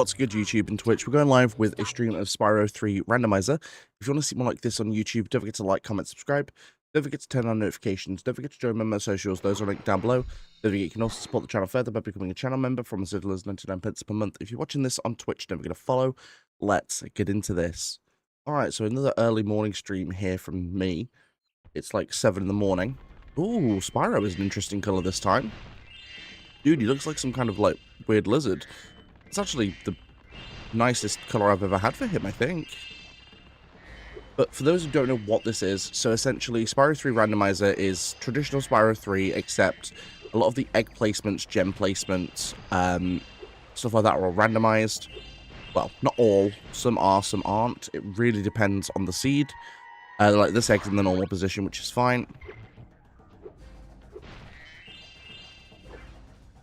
What's good, YouTube and Twitch? We're going live with a stream of Spyro 3 Randomizer. If you want to see more like this on YouTube, don't forget to like, comment, subscribe. Don't forget to turn on notifications. Don't forget to join member socials. Those are linked down below. Don't forget you can also support the channel further by becoming a channel member from as little as 99 pence per month. If you're watching this on Twitch, don't forget to follow. Let's get into this. Alright, so another early morning stream here from me. It's like 7 in the morning. Ooh, Spyro is an interesting color this time. Dude, he looks like some kind of like weird lizard. It's actually the nicest color I've ever had for him, I think. But for those who don't know what this is, so essentially Spyro 3 Randomizer is traditional Spyro 3, except a lot of the egg placements, gem placements, stuff like that are all randomized. Well, not all. Some are, some aren't. It really depends on the seed. Like this egg's in the normal position, which is fine.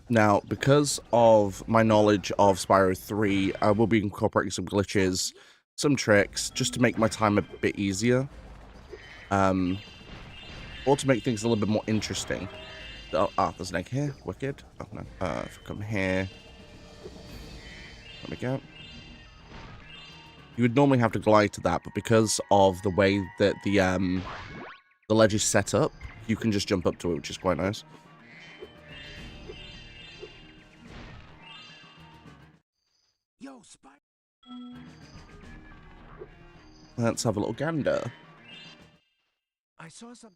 Now, because of my knowledge of Spyro 3, I will be incorporating some glitches, some tricks, just to make my time a bit easier. Or to make things a little bit more interesting. Oh, there's an egg here. Wicked. Oh, no. If I come here. There we go. You would normally have to glide to that, but because of the way that the ledge is set up, you can just jump up to it, which is quite nice. Yo, Spyro. Let's have a little gander. I saw some.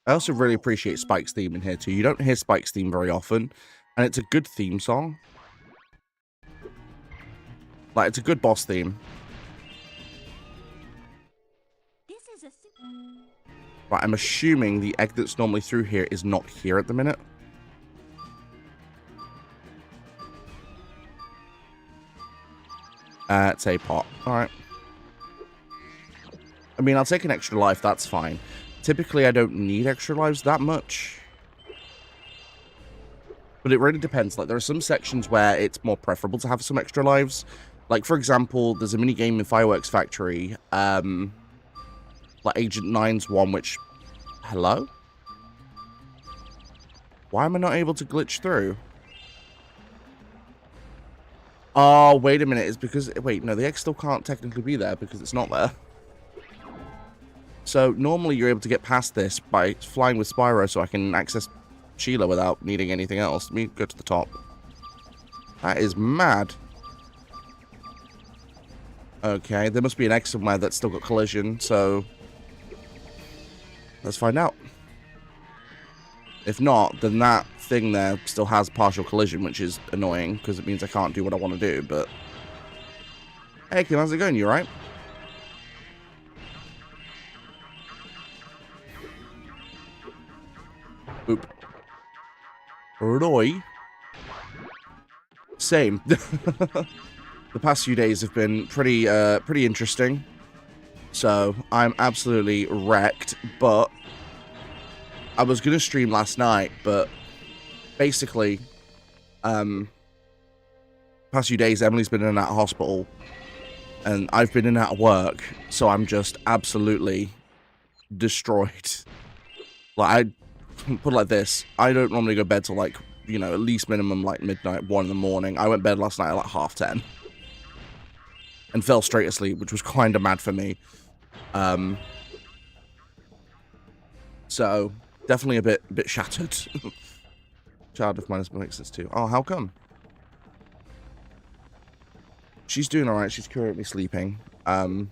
I also really appreciate Spike's theme in here too. You don't hear Spike's theme very often, and it's a good theme song. Like, it's a good boss theme. This is a Right, I'm assuming the egg that's normally through here is not here at the minute. It's a pot. Alright. I mean, I'll take an extra life, that's fine. Typically, I don't need extra lives that much. But it really depends. Like, there are some sections where it's more preferable to have some extra lives. Like, for example, there's a mini-game in Fireworks Factory. Like, Agent 9's one, which... Hello? Why am I not able to glitch through? Oh, wait a minute. It's because... Wait, no, the egg still can't technically be there because it's not there. So, normally you're able to get past this by flying with Spyro so I can access Sheila without needing anything else. Let me go to the top. That is mad. Okay, there must be an egg somewhere that's still got collision, so... Let's find out. If not, then that thing there still has partial collision, which is annoying, because it means I can't do what I want to do, but... Hey, Kim, how's it going? You alright? Boop. Roy. Same. The past few days have been pretty interesting. So, I'm absolutely wrecked, but I was going to stream last night, but basically, past few days, Emily's been in and out of hospital, and I've been in and out of work, so I'm just absolutely destroyed. Like, I put it like this, I don't normally go to bed till, like, you know, at least minimum, like, midnight, 1 in the morning. I went to bed last night at, like, 10:30. And fell straight asleep, which was kind of mad for me. So, definitely a bit shattered. Child of minus makes sense too. Oh, how come? She's doing alright, she's currently sleeping. But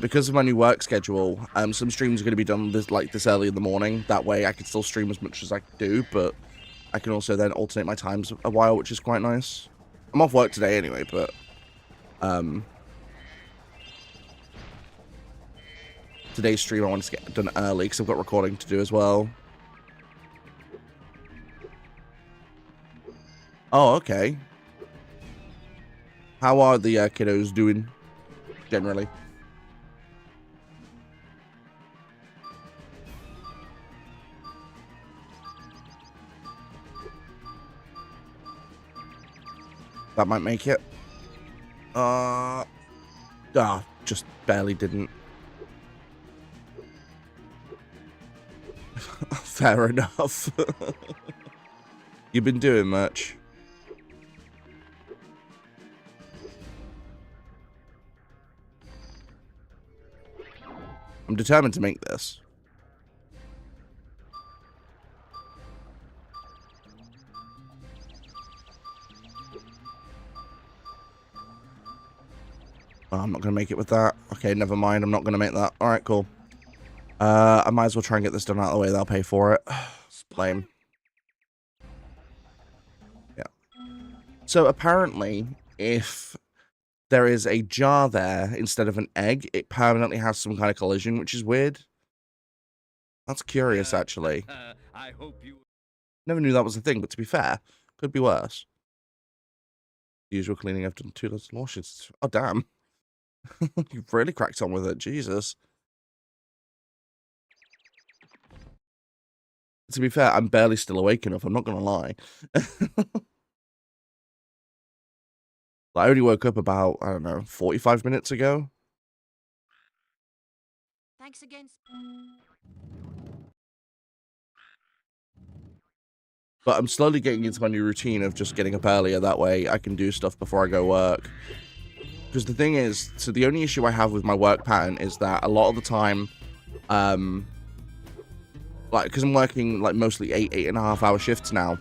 because of my new work schedule, some streams are going to be done this early in the morning. That way I can still stream as much as I do, but I can also then alternate my times a while, which is quite nice. I'm off work today anyway, but today's stream I wanted to get done early because I've got recording to do as well. Oh, okay. How are the kiddos doing generally? That might make it. Just barely didn't. Fair enough. You've been doing much. I'm determined to make this. Oh, I'm not going to make it with that. Okay, never mind. I'm not going to make that. All right, cool. I might as well try and get this done out of the way. They'll pay for it. Lame. Yeah. So apparently, if there is a jar there instead of an egg, it permanently has some kind of collision, which is weird. That's curious, actually. I hope you. Never knew that was a thing, but to be fair, could be worse. Usual cleaning after 2 lots of washes. Oh, damn. You've really cracked on with it. Jesus. To be fair, I'm barely still awake enough. I'm not going to lie. I only woke up about, I don't know, 45 minutes ago. Thanks again. But I'm slowly getting into my new routine of just getting up earlier. That way I can do stuff before I go work. Because the thing is, so the only issue I have with my work pattern is that a lot of the time, like, because I'm working, like, mostly 8.5 hour shifts now.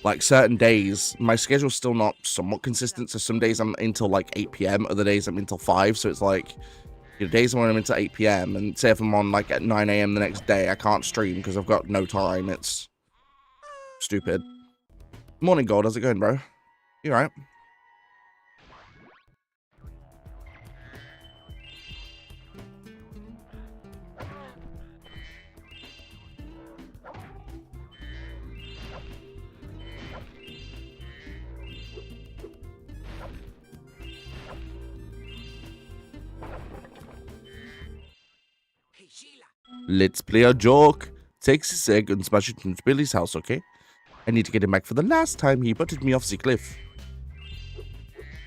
Like, certain days, my schedule's still not somewhat consistent. So some days I'm until, like, 8 p.m. Other days I'm until 5. So it's like, you know, days when I'm into 8 p.m. and say if I'm on, like, at 9 a.m. the next day, I can't stream because I've got no time. It's stupid. Morning, God. How's it going, bro? You alright? Hey, Sheila. Let's play a joke. Takes his egg and smash it into Billy's house, okay? I need to get him back for the last time he butted me off the cliff.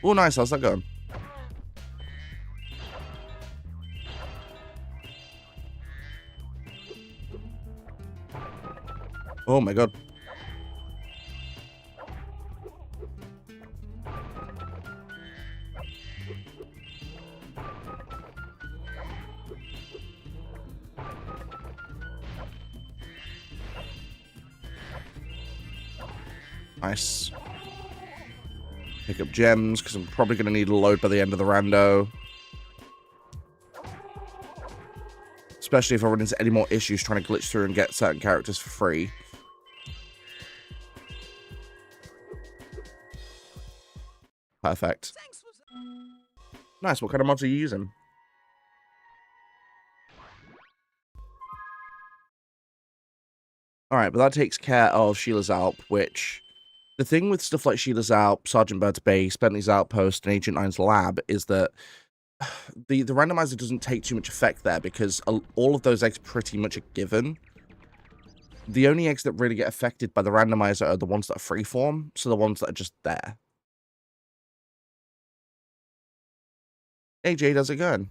Oh, nice. How's that going? Oh my god. Nice. Pick up gems, because I'm probably going to need a load by the end of the rando. Especially if I run into any more issues trying to glitch through and get certain characters for free. Perfect. Nice, what kind of mods are you using? Alright, but that takes care of Sheila's Alp, which... The thing with stuff like Sheila's Alp, Sergeant Bird's Base, Bentley's Outpost, and Agent 9's Lab is that the randomizer doesn't take too much effect there because all of those eggs pretty much are given. The only eggs that really get affected by the randomizer are the ones that are freeform, so the ones that are just there. Hey Jade, how's it going?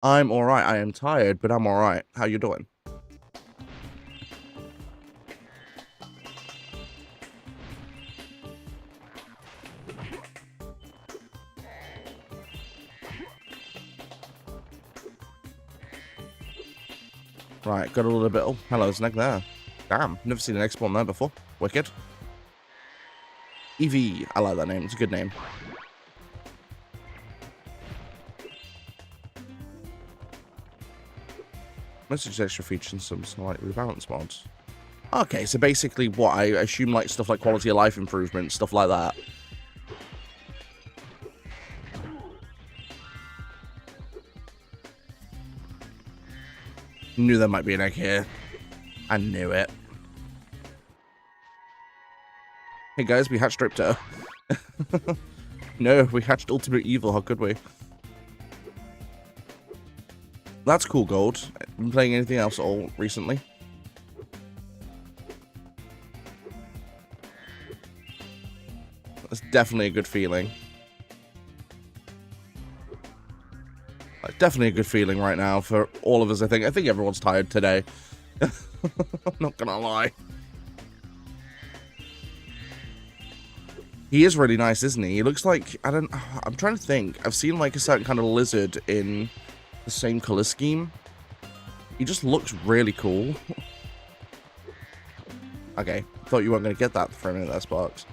I'm alright, I am tired, but I'm alright. How you doing? Right, got a little bit... Oh, hello, there's an egg there. Damn, never seen an egg spawn there before. Wicked. Evie, I like that name. It's a good name. Message extra features and some slight rebalance mods. Okay, so basically what? I assume like stuff like quality of life improvement, stuff like that. Knew there might be an egg here. I knew it. Hey guys, we hatched Stripto. No, we hatched Ultimate Evil. How could we? That's cool, Gold. Been playing anything else at all recently? That's definitely a good feeling. Like, definitely a good feeling right now for all of us, I think. I think everyone's tired today. I'm not gonna lie. He is really nice, isn't he? He looks like, I'm trying to think. I've seen like a certain kind of lizard in the same color scheme. He just looks really cool. Okay, thought you weren't going to get that for a minute there, Sparks.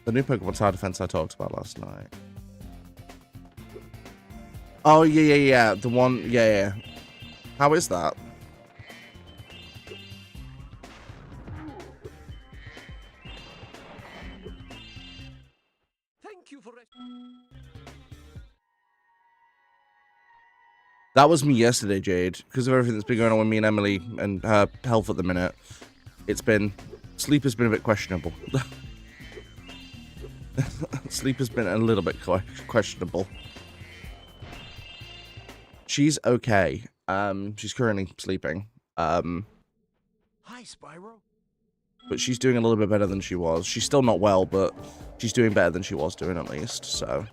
The new Pokemon Tower Defense I talked about last night. Oh, yeah. The one, yeah. How is that? Thank you for it. That was me yesterday, Jade. Because of everything that's been going on with me and Emily and her health at the minute. Sleep has been a bit questionable. Sleep has been a little bit questionable. She's okay. She's currently sleeping. Hi, Spyro. But she's doing a little bit better than she was. She's still not well, but she's doing better than she was doing at least, so.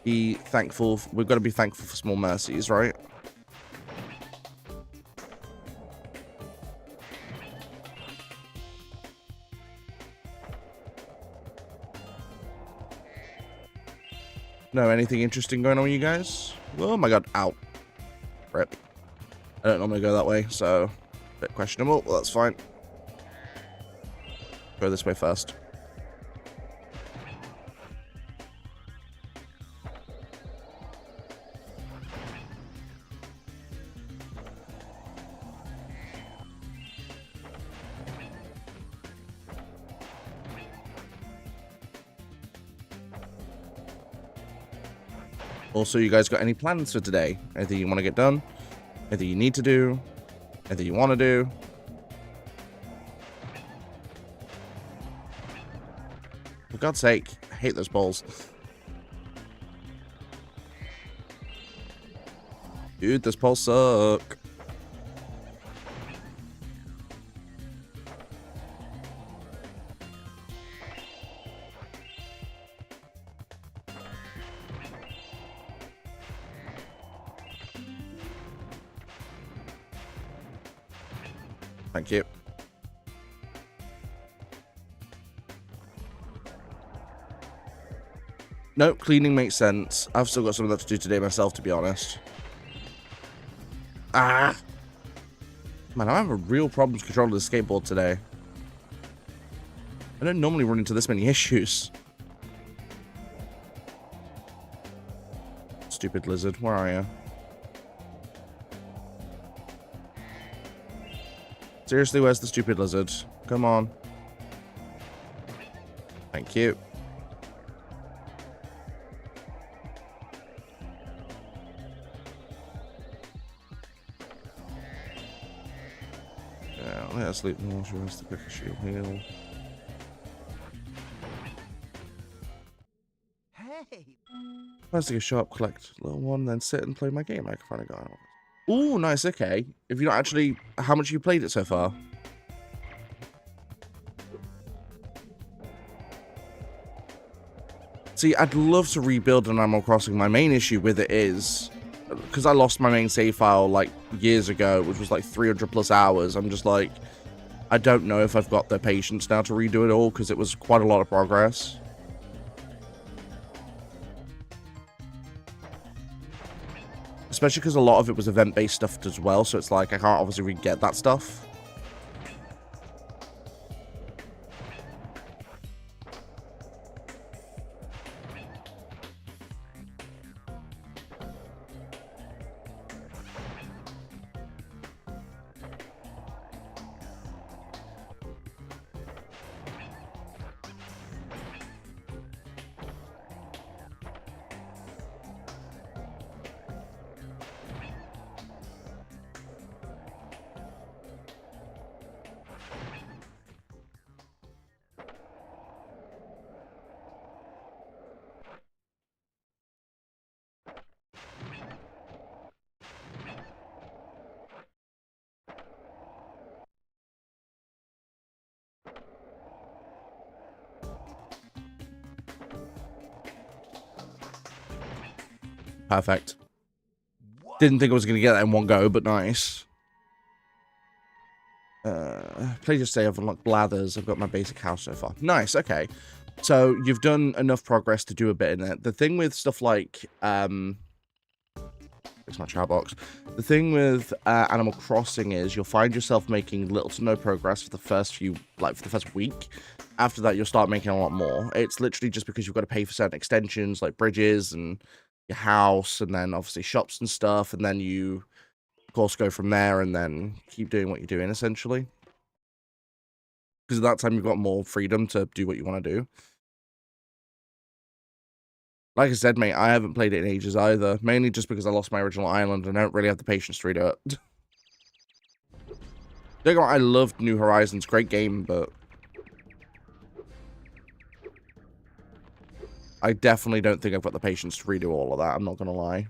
Be thankful. We've got to be thankful for small mercies, right? No, anything interesting going on with you guys? Oh my god, ow. Rip. I don't normally go that way, so a bit questionable. Well, that's fine. Go this way first. Also, you guys got any plans for today? Anything you want to get done? Anything you need to do? Anything you want to do? For God's sake, I hate those balls. Dude, this balls suck. Thank you. Nope, cleaning makes sense. I've still got some of that to do today myself, to be honest. Ah! Man, I'm having real problems controlling the skateboard today. I don't normally run into this many issues. Stupid lizard, where are you? Seriously, where's the stupid lizard? Come on. Thank you. Yeah, let us sleep in the water, rest the quicker she'll heal. Hey. Let's take a shop, collect a little one, then sit and play my game. I can find a guy. Ooh, nice, okay. If you're not actually... How much have you played it so far? See, I'd love to rebuild an Animal Crossing. My main issue with it is... Because I lost my main save file, like, years ago, which was like 300 plus hours. I'm just like... I don't know if I've got the patience now to redo it all, because it was quite a lot of progress. Especially because a lot of it was event-based stuff as well, so it's like I can't obviously re-get that stuff. Perfect. What? Didn't think I was going to get that in one go, but nice. Please just say I've unlocked blathers. I've got my basic house so far. Nice, okay. So you've done enough progress to do a bit in it. The thing with stuff like, it's my chat box. The thing with Animal Crossing is you'll find yourself making little to no progress for the first few, like for the first week. After that, you'll start making a lot more. It's literally just because you've got to pay for certain extensions like bridges and your house, and then obviously shops and stuff, and then you, of course, go from there and then keep doing what you're doing essentially. Because at that time, you've got more freedom to do what you want to do. Like I said, mate, I haven't played it in ages either. Mainly just because I lost my original island and I don't really have the patience to redo it. Don't get me wrong, I loved New Horizons. Great game, but I definitely don't think I've got the patience to redo all of that. I'm not going to lie.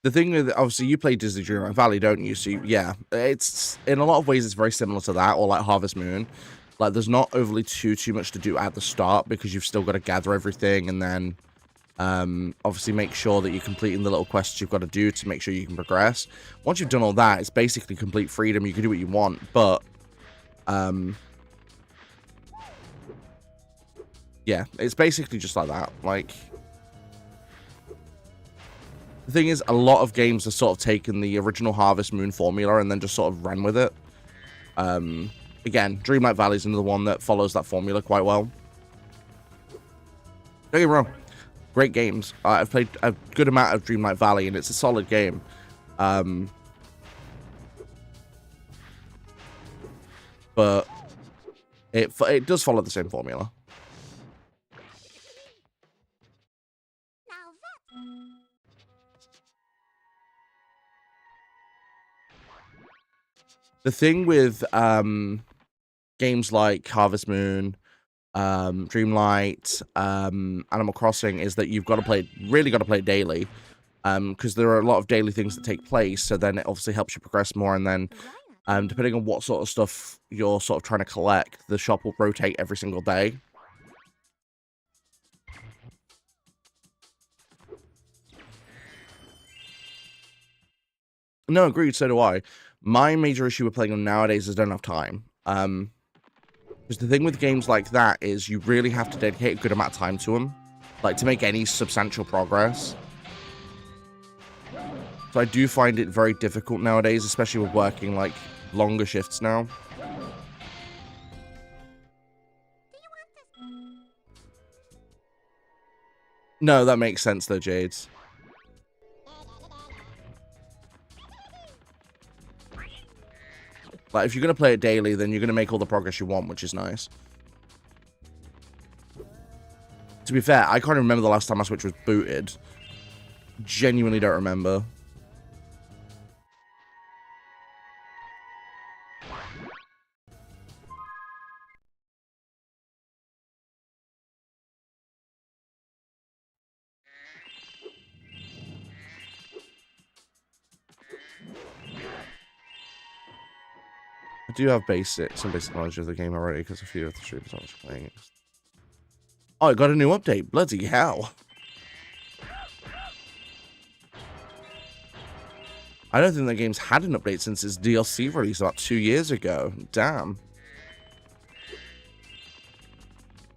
The thing with, obviously, you play Disney Dreamlight Valley, don't you? So, yeah, it's, in a lot of ways, it's very similar to that, or like Harvest Moon. Like, there's not overly too much to do at the start, because you've still got to gather everything, and then, obviously make sure that you're completing the little quests you've got to do to make sure you can progress. Once you've done all that, it's basically complete freedom. You can do what you want, but, yeah, it's basically just like that. Like, the thing is, a lot of games have sort of taken the original Harvest Moon formula and then just sort of ran with it. Again, Dreamlight Valley is another one that follows that formula quite well. Don't get me wrong, great games. I've played a good amount of Dreamlight Valley, and it's a solid game. But it does follow the same formula. Now that. The thing with games like Harvest Moon, Dreamlight, Animal Crossing is that you've got to play, really got to play daily, because there are a lot of daily things that take place. So then it obviously helps you progress more, and then depending on what sort of stuff you're sort of trying to collect, the shop will rotate every single day. No, agreed, so do I. My major issue with playing them nowadays is I don't have time. Because the thing with games like that is you really have to dedicate a good amount of time to them, like to make any substantial progress. So I do find it very difficult nowadays, especially with working like longer shifts now. No, that makes sense though, Jades. Like, if you're going to play it daily, then you're going to make all the progress you want, which is nice. To be fair, I can't remember the last time my Switch was booted. Genuinely don't remember. I do have some basic knowledge of the game already, because a few of the streamers aren't playing it. Oh, it got a new update. Bloody hell. I don't think the game's had an update since its DLC release about 2 years ago. Damn.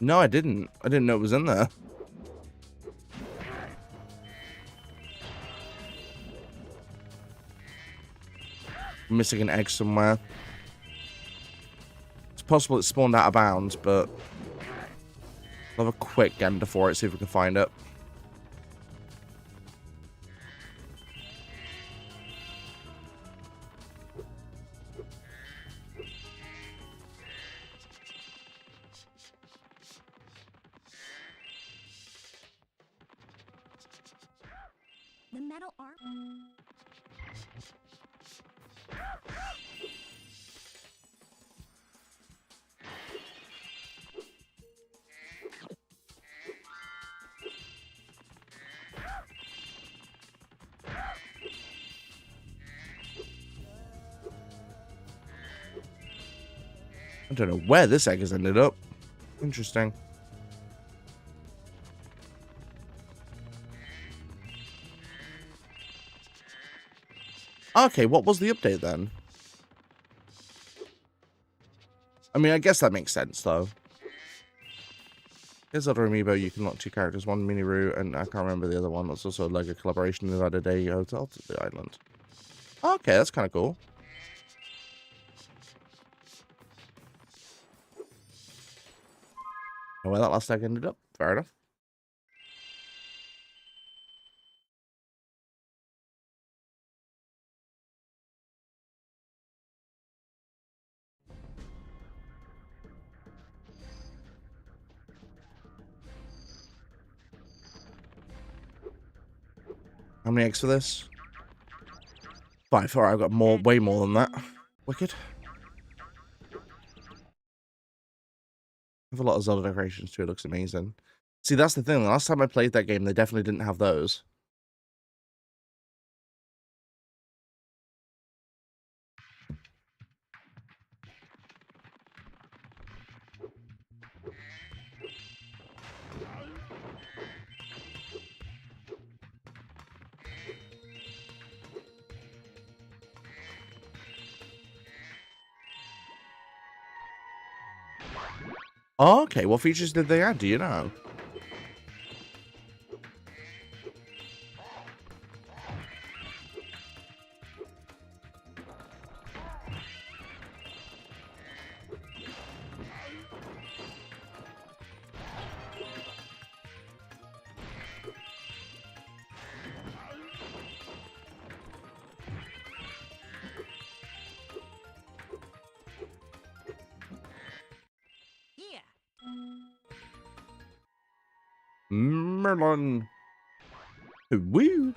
No, I didn't. I didn't know it was in there. I'm missing an egg somewhere. It's possible it spawned out of bounds, but I'll have a quick gander for it, see if we can find it. I don't know where this egg has ended up. Interesting. Okay, what was the update then? I mean, I guess that makes sense, though. Here's other amiibo. You can lock 2 characters, one mini route, and I can't remember the other one. That's also a LEGO collaboration. They've added a hotel to the island. Okay, that's kind of cool. And where that last egg ended up. Fair enough. How many eggs for this? 5. Alright, I've got more, way more than that. Wicked. I have a lot of Zelda decorations too. It looks amazing. See, that's the thing. The last time I played that game, they definitely didn't have those. Oh, okay, what features did they add? Do you know? Here. Merlin. Woo.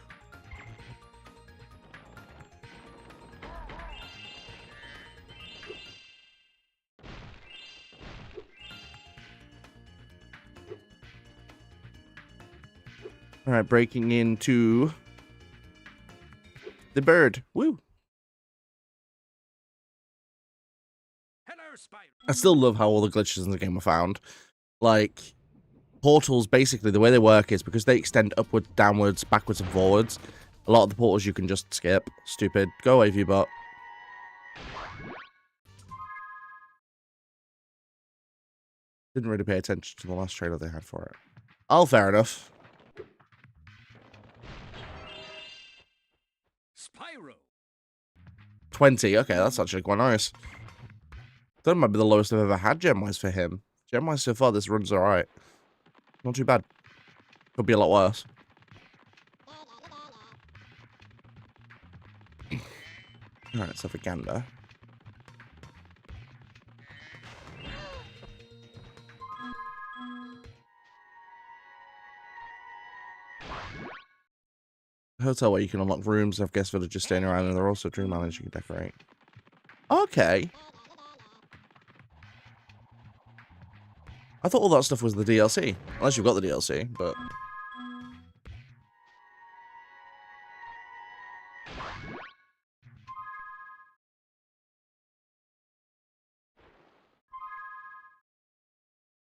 All right, breaking into the bird. Woo. Hello, Spyro. I still love how all the glitches in the game were found. Like, portals, basically, the way they work is because they extend upwards, downwards, backwards, and forwards. A lot of the portals you can just skip. Stupid. Go away, Viewbot. Didn't really pay attention to the last trailer they had for it. Oh, fair enough. Spyro. 20. Okay, that's actually quite nice. That might be the lowest I've ever had gem-wise for him. Gem-wise so far, this run's alright. Not too bad. Could be a lot worse. Alright, let's have a gander. A hotel where you can unlock rooms, have guest villagers staying around, and there are also dream islands you can decorate. Okay. I thought all that stuff was the DLC. Unless you've got the DLC, but...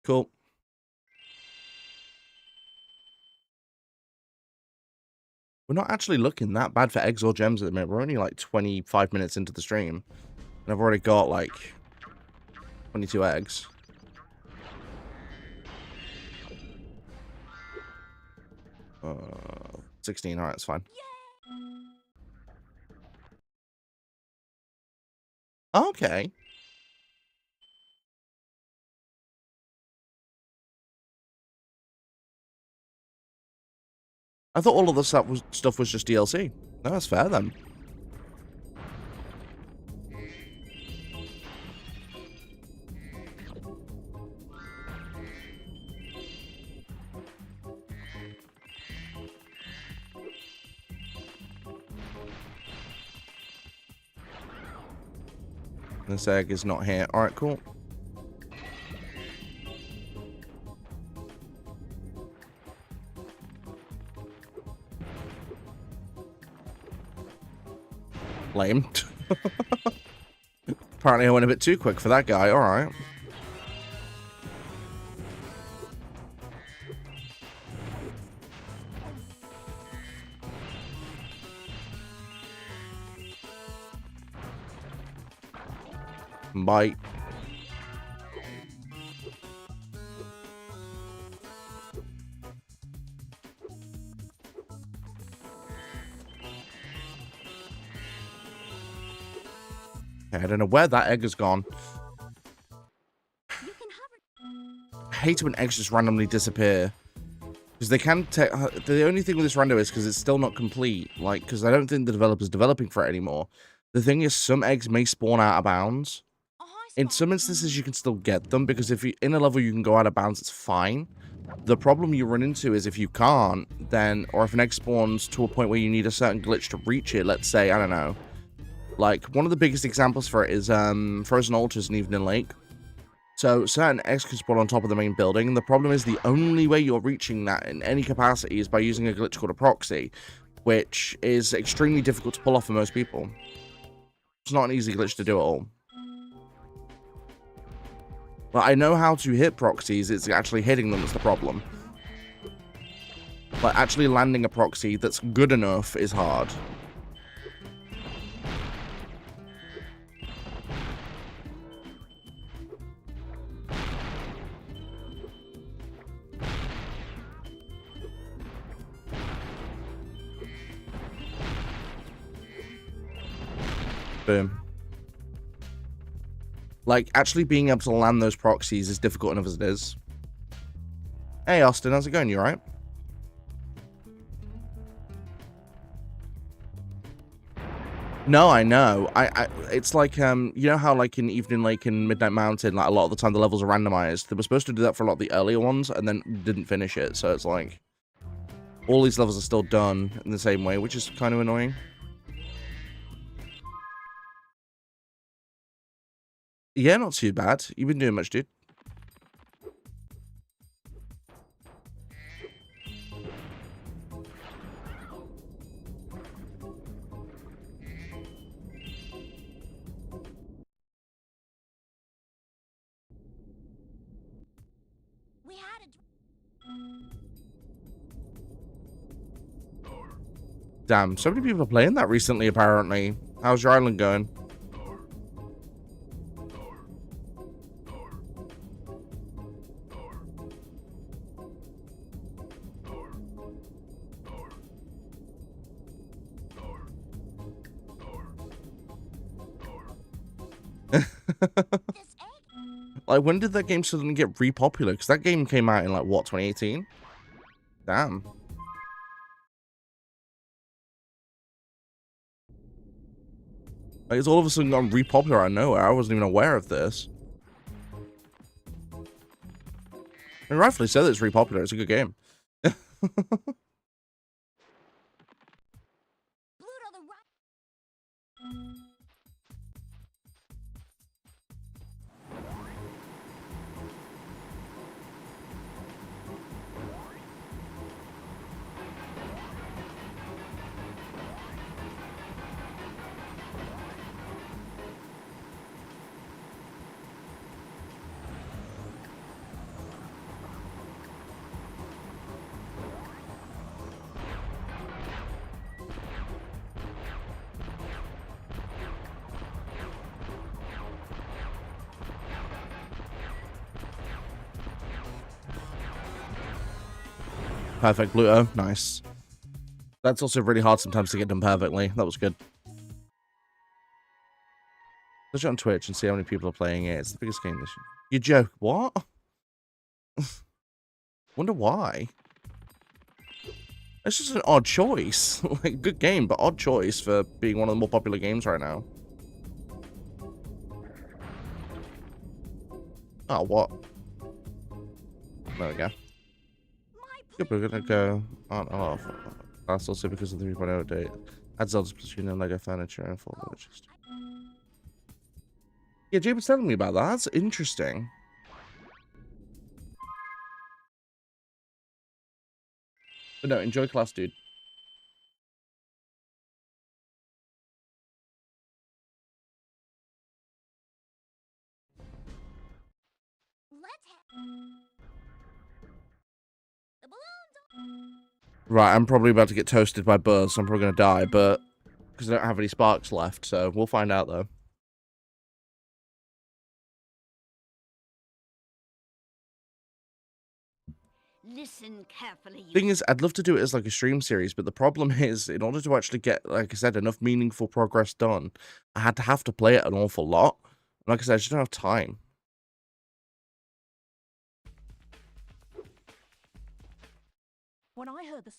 Cool. We're not actually looking that bad for eggs or gems at the minute. We're only like 25 minutes into the stream. And I've already got like 22 eggs. Uh, 16, alright, it's fine. Okay. I thought all of this stuff was just DLC. No, that's fair then. This egg is not here. Alright, cool. Lame. Apparently I went a bit too quick for that guy. All right. Bite. Okay, I don't know where that egg has gone. You can hover. I hate it when eggs just randomly disappear. Because they can take... The only thing with this rando is because it's still not complete. Like, because I don't think the developer's developing for it anymore. The thing is, some eggs may spawn out of bounds. In some instances, you can still get them, because if you in a level you can go out of bounds, it's fine. The problem you run into is if you can't, then... Or if an egg spawns to a point where you need a certain glitch to reach it, let's say, I don't know. Like, one of the biggest examples for it is Frozen Altars in Evening Lake. So, certain eggs can spawn on top of the main building, and the problem is the only way you're reaching that in any capacity is by using a glitch called a proxy, which is extremely difficult to pull off for most people. It's not an easy glitch to do at all. But I know how to hit proxies, it's actually hitting them that's the problem. But actually landing a proxy that's good enough is hard. Boom. Like, actually being able to land those proxies is difficult enough as it is. Hey, Austin, how's it going? You alright? No, I know. It's like, you know how, like, in Evening Lake and Midnight Mountain, like, a lot of the time the levels are randomized? They were supposed to do that for a lot of the earlier ones, and then didn't finish it, so it's like... All these levels are still done in the same way, which is kind of annoying. Yeah, not too bad. You've been doing much, dude. We had a. Damn, so many people are playing that recently, apparently. How's your island going? This egg. Like, when did that game suddenly get re-popular? Because that game came out in, like, what, 2018? Damn. Like, it's all of a sudden gone re-popular out of nowhere. I wasn't even aware of this. And rightfully so that it's re-popular. It's a good game. Blue to the right. Perfect, Bluto. Nice. That's also really hard sometimes to get done perfectly. That was good. Search it on Twitch and see how many people are playing it. It's the biggest game this year. You joke. What? Wonder why. It's just an odd choice. Like, good game, but odd choice for being one of the more popular games right now. Oh, what? There we go. Yep, we're gonna go on off. That's also because of the 3.0 update. Add Zelda's Splatoon and Lego furniture and full village. Yeah, Jay was telling me about that. That's interesting. But no, enjoy class, dude. Let's head. The balloons. Right, I'm probably about to get toasted by Buzz, so I'm probably going to die, but... Because I don't have any sparks left, so we'll find out, though. Listen carefully. Thing is, I'd love to do it as like a stream series, but the problem is, in order to actually get, like I said, enough meaningful progress done, I have to play it an awful lot. Like I said, I just don't have time. When I heard the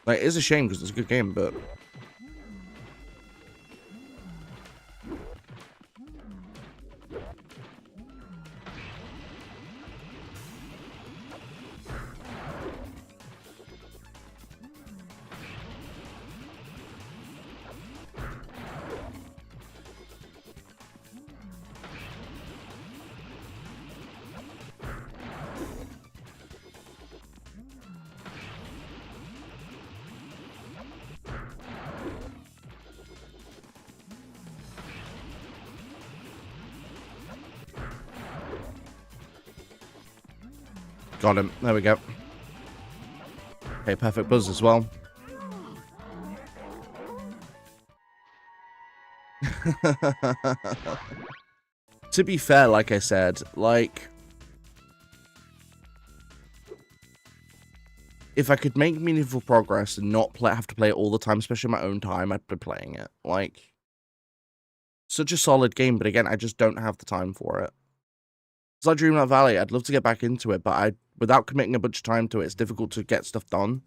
Like, it is a shame because it's a good game, but... Got him. There we go. Okay, perfect Buzz as well. To be fair, like I said, like... If I could make meaningful progress and not have to play it all the time, especially my own time, I'd be playing it. Like... Such a solid game, but again, I just don't have the time for it. It's like Dreamlight Valley. I'd love to get back into it, but without committing a bunch of time to it, it's difficult to get stuff done.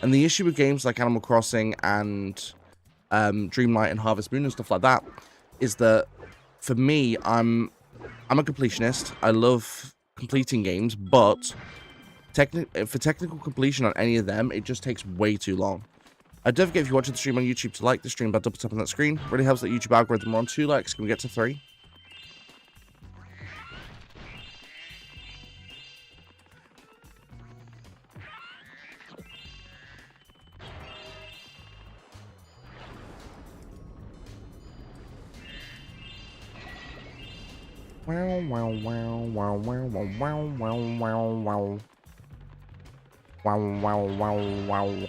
And the issue with games like Animal Crossing and Dreamlight and Harvest Moon and stuff like that is that, for me, I'm a completionist. I love completing games, but for technical completion on any of them, it just takes way too long. Don't forget, if you're watching the stream on YouTube, to like the stream by double tapping that screen. Really helps that YouTube algorithm. We're on 2 likes. Can we get to 3? Wow, wow, wow, wow, wow, wow, wow, wow, wow. Wow, wow, wow, wow.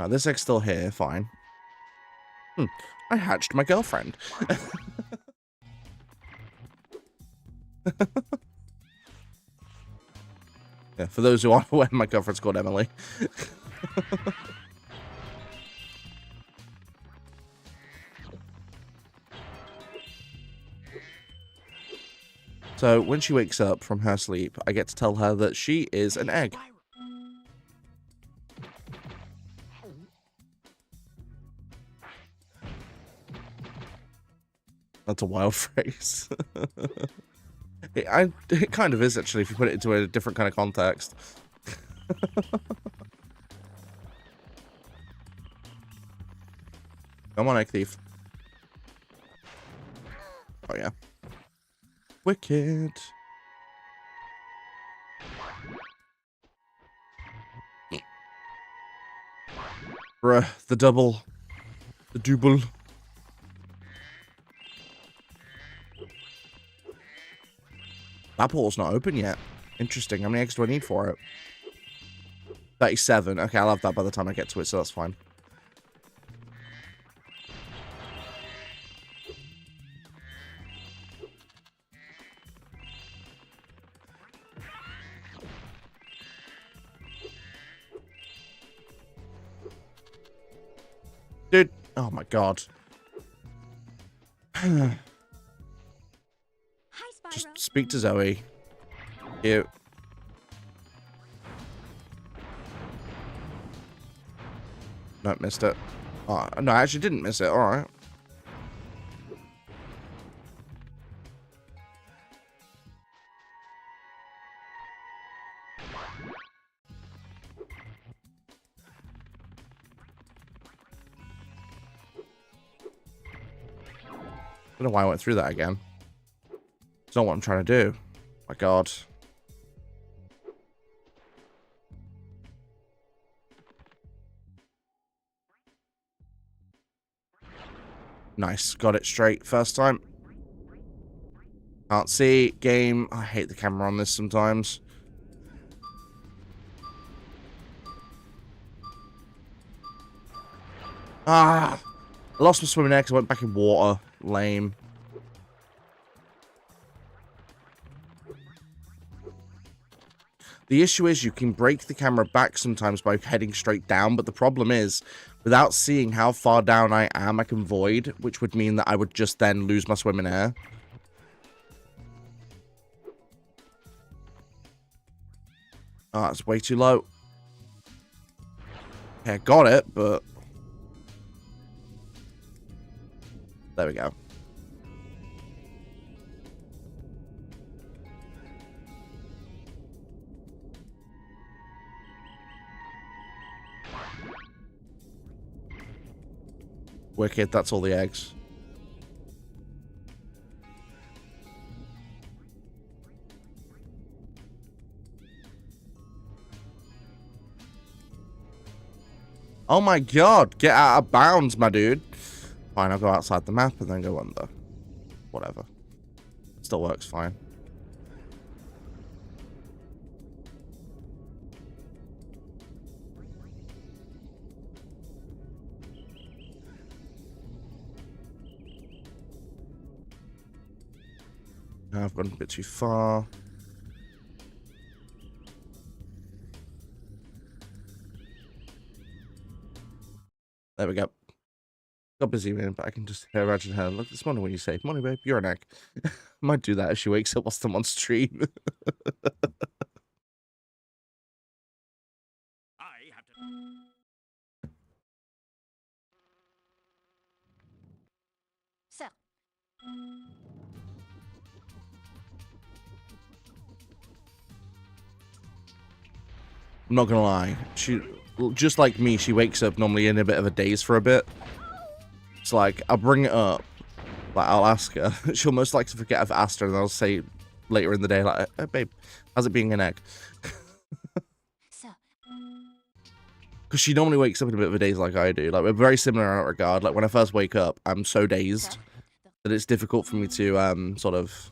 This egg's still here, fine. I hatched my girlfriend. Yeah, for those who aren't aware, my girlfriend's called Emily. So, when she wakes up from her sleep, I get to tell her that she is an egg. That's a wild phrase. It kind of is, actually, if you put it into a different kind of context. Come on, egg thief. Oh, yeah. Wicked. Bruh, the double. The double. That portal's not open yet. Interesting. How many eggs do I need for it? 37. Okay, I'll have that by the time I get to it, so that's fine. Dude. Oh my god. Hi, Spyro. Just speak to Zoe. Cute. No, missed it. Oh, no, I actually didn't miss it. Alright. I don't know why I went through that again. It's not what I'm trying to do. My god. Nice. Got it straight first time. Can't see. Game. I hate the camera on this sometimes. Ah! I lost my swimming there because I went back in water. Lame. The issue is you can break the camera back sometimes by heading straight down, but the problem is, without seeing how far down I am, I can void, which would mean that I would just then lose my swim in air. Ah, it's way too low. Okay, I got it, but... There we go. Wicked, that's all the eggs. Oh my god, get out of bounds, my dude. Fine, I'll go outside the map and then go under. Whatever. Still works fine. I've gone a bit too far. There we go. Got busy, man, but I can just imagine her. Look, this morning when you say, "Morning, babe, you're an egg." Might do that if she wakes up whilst I'm on stream. I have to. So, I'm not gonna lie. She, just like me, she wakes up normally in a bit of a daze for a bit. It's like, I'll bring it up. Like, I'll ask her. She'll most likely forget I've asked her, and I'll say later in the day, like, "Hey, babe, how's it being an egg?" so, Because she normally wakes up in a bit of a daze like I do. Like, we're very similar in that regard. Like, when I first wake up, I'm so dazed that it's difficult for me to, sort of,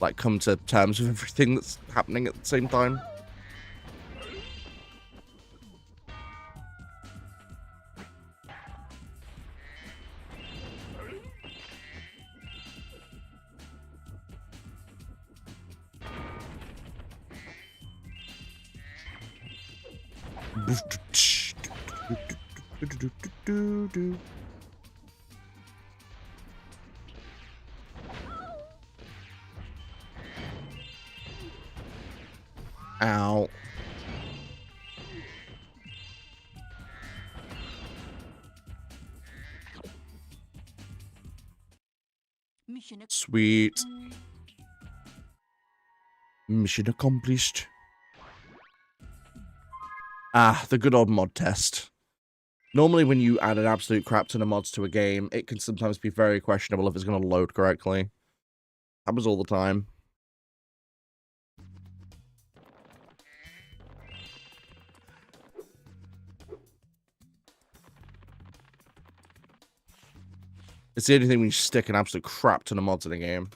like, come to terms with everything that's happening at the same time. Ow. mission Sweet. Mission accomplished. Ah, the good old mod test. Normally when you add an absolute crap ton of mods to a game, it can sometimes be very questionable if it's going to load correctly. Happens all the time. It's the only thing when you stick an absolute crap ton of mods in a game.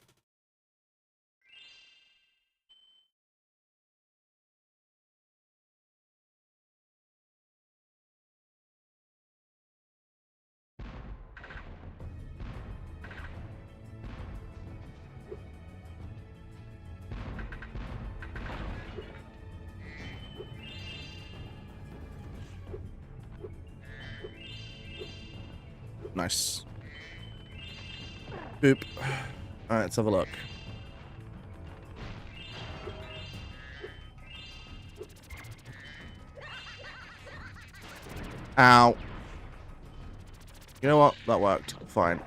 Nice. Boop. Alright, let's have a look. Ow. You know what? That worked. Fine.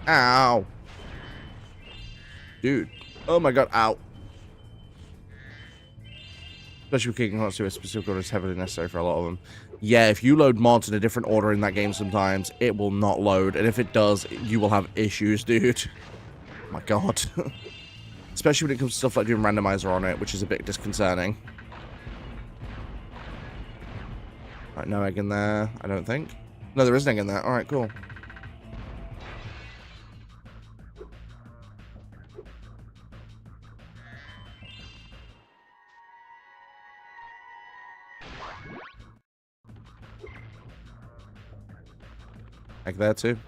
Ow. Dude. Oh my god, ow. Especially with kicking hearts to a specific order is heavily necessary for a lot of them. Yeah, if you load mods in a different order in that game sometimes, it will not load. And if it does, you will have issues, dude. Oh my god. Especially when it comes to stuff like doing randomizer on it, which is a bit disconcerting. Right, no egg in there, I don't think. No, there is an egg in there. All right, cool. Egg there too.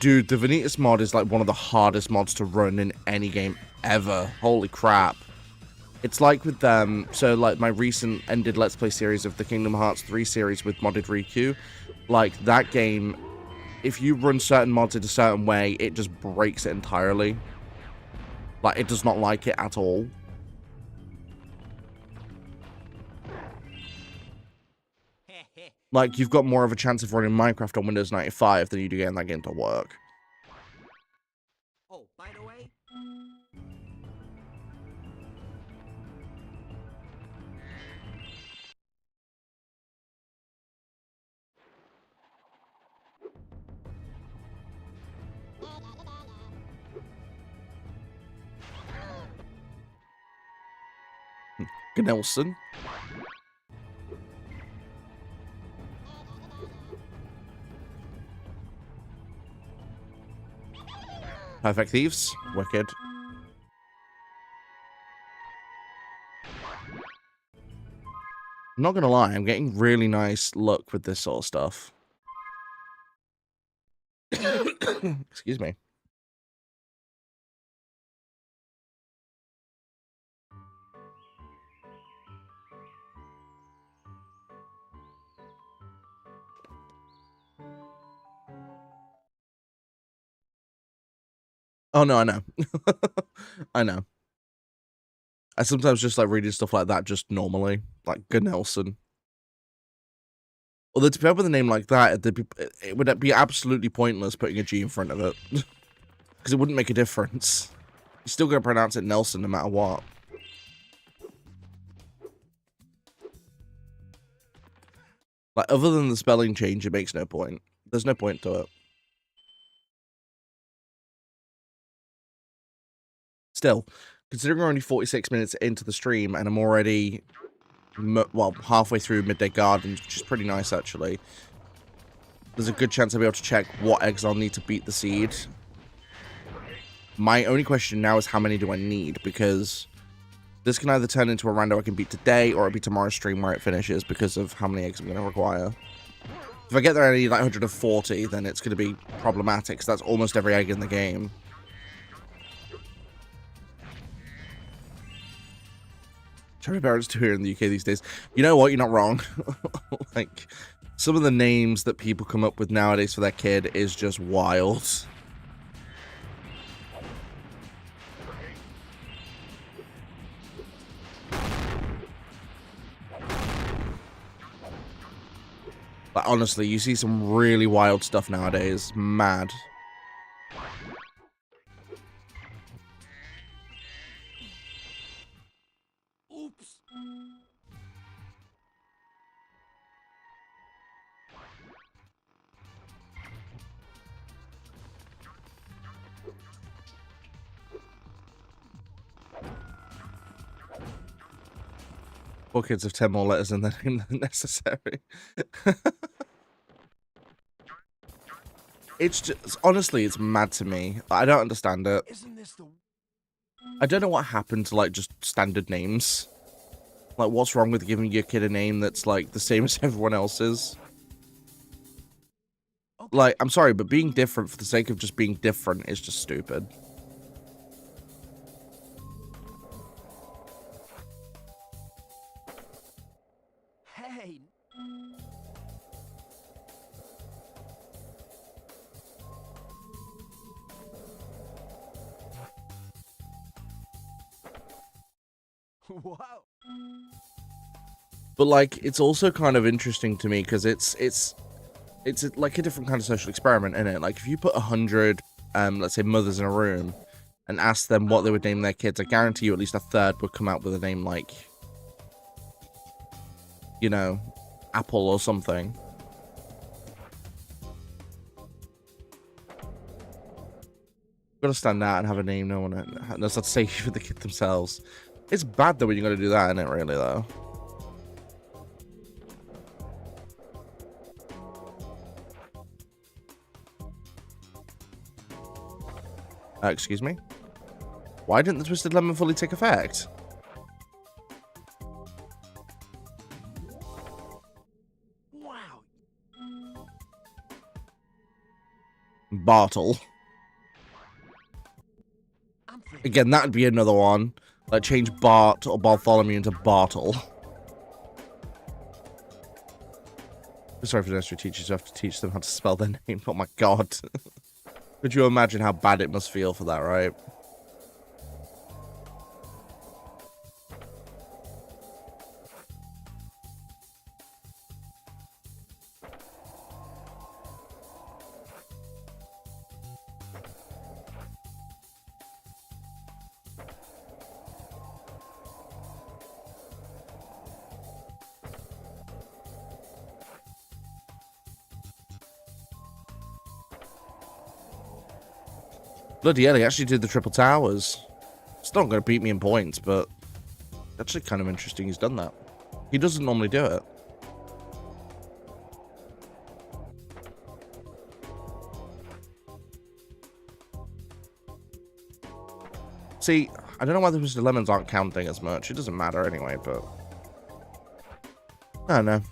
Dude, the Vanitas mod is like one of the hardest mods to run in any game ever. Holy crap. It's like with so like my recent ended Let's Play series of the Kingdom Hearts 3 series with modded Riku, like that game, if you run certain mods in a certain way, it just breaks it entirely. Like, it does not like it at all. Like, you've got more of a chance of running Minecraft on Windows 95 than you do getting that game to work. Oh, by the way, Gnelson. Perfect Thieves. Wicked. I'm not gonna lie, I'm getting really nice luck with this sort of stuff. Excuse me. Oh, no, I know. I know. I sometimes just like reading stuff like that just normally. Like Gnelson. Although to be up with a name like that, it would be absolutely pointless putting a G in front of it. Because it wouldn't make a difference. You're still going to pronounce it Nelson no matter what. Like, other than the spelling change, it makes no point. There's no point to it. Still, considering we're only 46 minutes into the stream and I'm already, well, halfway through Midday Gardens, which is pretty nice, actually. There's a good chance I'll be able to check what eggs I'll need to beat the seed. My only question now is how many do I need, because this can either turn into a rando I can beat today, or it'll be tomorrow's stream where it finishes because of how many eggs I'm going to require. If I get there and I need like 140, then it's going to be problematic, because that's almost every egg in the game. Cherry parents do here in the UK these days. You know what? You're not wrong. Like, some of the names that people come up with nowadays for their kid is just wild. Like, honestly, you see some really wild stuff nowadays. Mad. oops. Poor kids have 10 more letters in their name than necessary. It's just, honestly, it's mad to me. I don't understand it. Isn't this the... I don't know what happened to, like, just standard names. Like, what's wrong with giving your kid a name that's, like, the same as everyone else's? Okay. Like, I'm sorry, but being different for the sake of just being different is just stupid. Hey, wow. But, like, it's also kind of interesting to me because it's like a different kind of social experiment, isn't it? Like, if you put 100, let's say, mothers in a room and ask them what they would name their kids, I guarantee you at least a third would come out with a name like, you know, Apple or something. Gotta stand out and have a name no one knows how to say for the kid themselves. It's bad though when you got to do that, isn't it? Really though. Excuse me. Why didn't the twisted lemon fully take effect? Wow. Bartle. I'm thinking. Again, that'd be another one. Like change Bart or Bartholomew into Bartle. Sorry for nursery teachers who have to teach them how to spell their name. Oh my god. Could you imagine how bad it must feel for that, right? Bloody hell, he actually did the triple towers. It's not going to beat me in points, but actually kind of interesting he's done that. He doesn't normally do it. See, I don't know why the twisted lemons aren't counting as much. It doesn't matter anyway, but I don't know.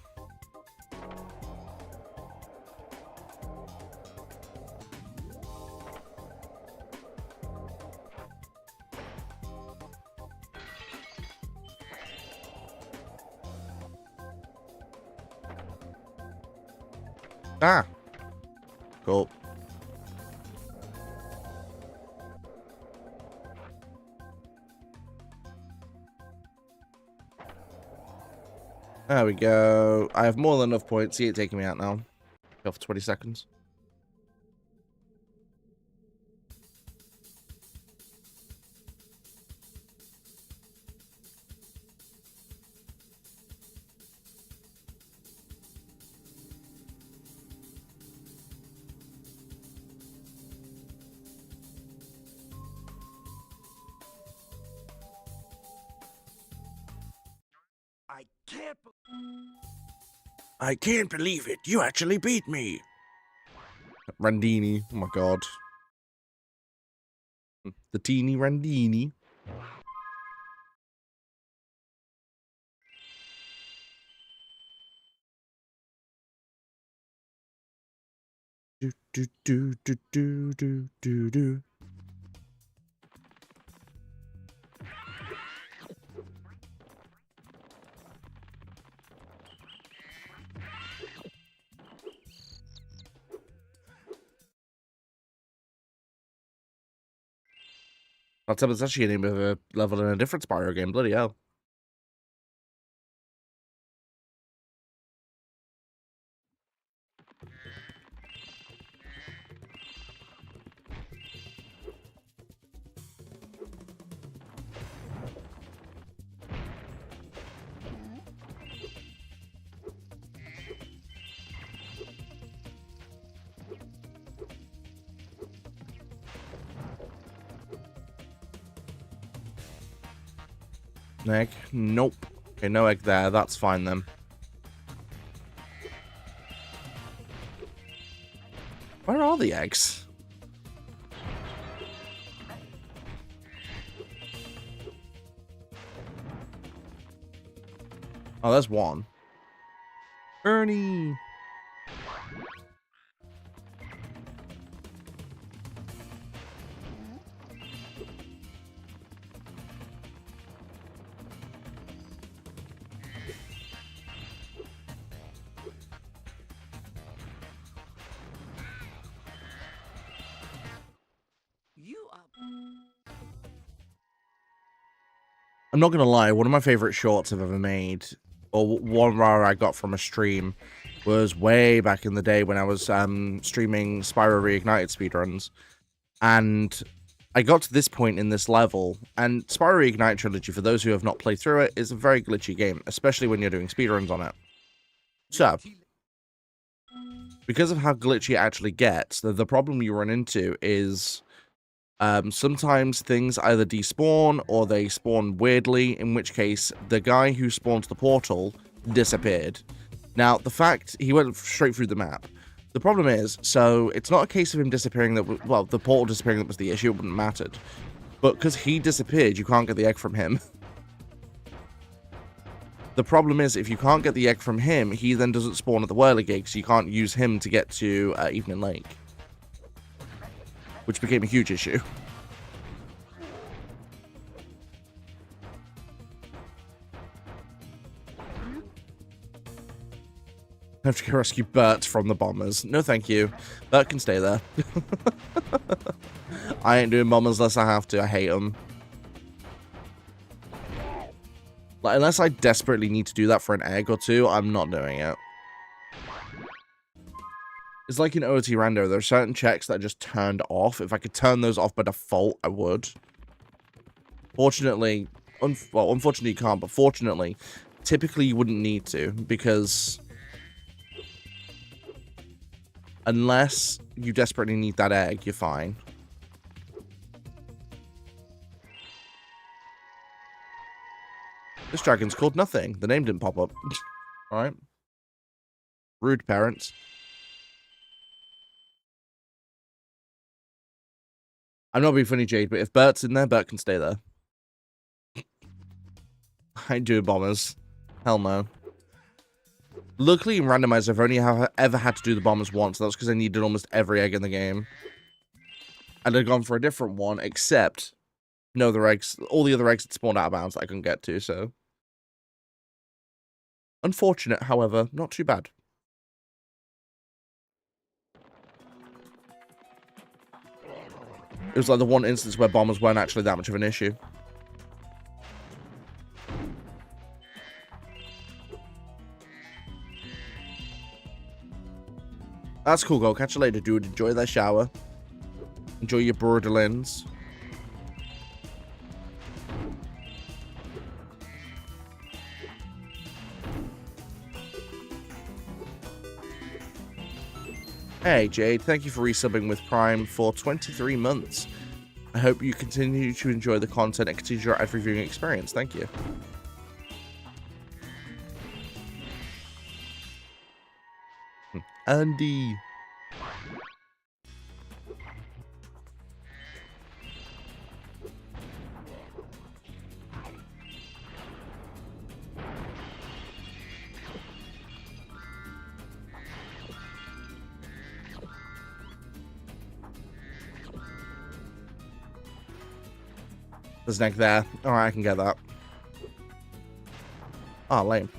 Ah. Cool. There we go. I have more than enough points. See it taking me out now. Go for 20 seconds. I can't. I can't believe it. You actually beat me. Randini. Oh my god. The teeny Randini. Do do do do do do do do. That's actually a name of a level in a different Spyro game. Bloody hell. Egg? Nope. Okay, no egg there. That's fine then. Where are the eggs? Oh, there's one. Ernie! You are. I'm not gonna lie, one of my favorite shorts I've ever made, or one where I got from a stream, was way back in the day when I was streaming Spyro Reignited speedruns. And I got to this point in this level, and Spyro Reignited Trilogy, for those who have not played through it, is a very glitchy game, especially when you're doing speedruns on it. So, because of how glitchy it actually gets, the problem you run into is Sometimes things either despawn or they spawn weirdly, in which case the guy who spawns the portal disappeared. Now, the fact he went straight through the map. The problem is, so it's not a case of him disappearing that, well, the portal disappearing that was the issue, it wouldn't have mattered. But because he disappeared, you can't get the egg from him. The problem is, if you can't get the egg from him, he then doesn't spawn at the Whirligig, so you can't use him to get to Evening Lake. Which became a huge issue. I have to go rescue Bert from the bombers. No, thank you. Bert can stay there. I ain't doing bombers unless I have to. I hate them. Like, unless I desperately need to do that for an egg or two, I'm not doing it. It's like in OT Rando, there are certain checks that are just turned off. If I could turn those off by default, I would. Fortunately, well, unfortunately you can't, but fortunately, typically you wouldn't need to, because unless you desperately need that egg, you're fine. This dragon's called nothing. The name didn't pop up. Alright. Rude parents. I'm not being funny, Jade, but if Bert's in there, Bert can stay there. I ain't doing bombers. Hell no. Luckily, in Randomizer, I've only ever had to do the bombers once. That was because I needed almost every egg in the game. And I'd gone for a different one, except no other eggs. All the other eggs had spawned out of bounds that I couldn't get to, so. Unfortunate, however, not too bad. It was like the one instance where bombers weren't actually that much of an issue. That's cool, girl. Catch you later, dude. Enjoy that shower. Enjoy your borderlands. Hey, Jade. Thank you for resubbing with Prime for 23 months. I hope you continue to enjoy the content and continue your ad reviewing experience. Thank you. Andy. There's an egg there. Alright, I can get that. Oh, lame.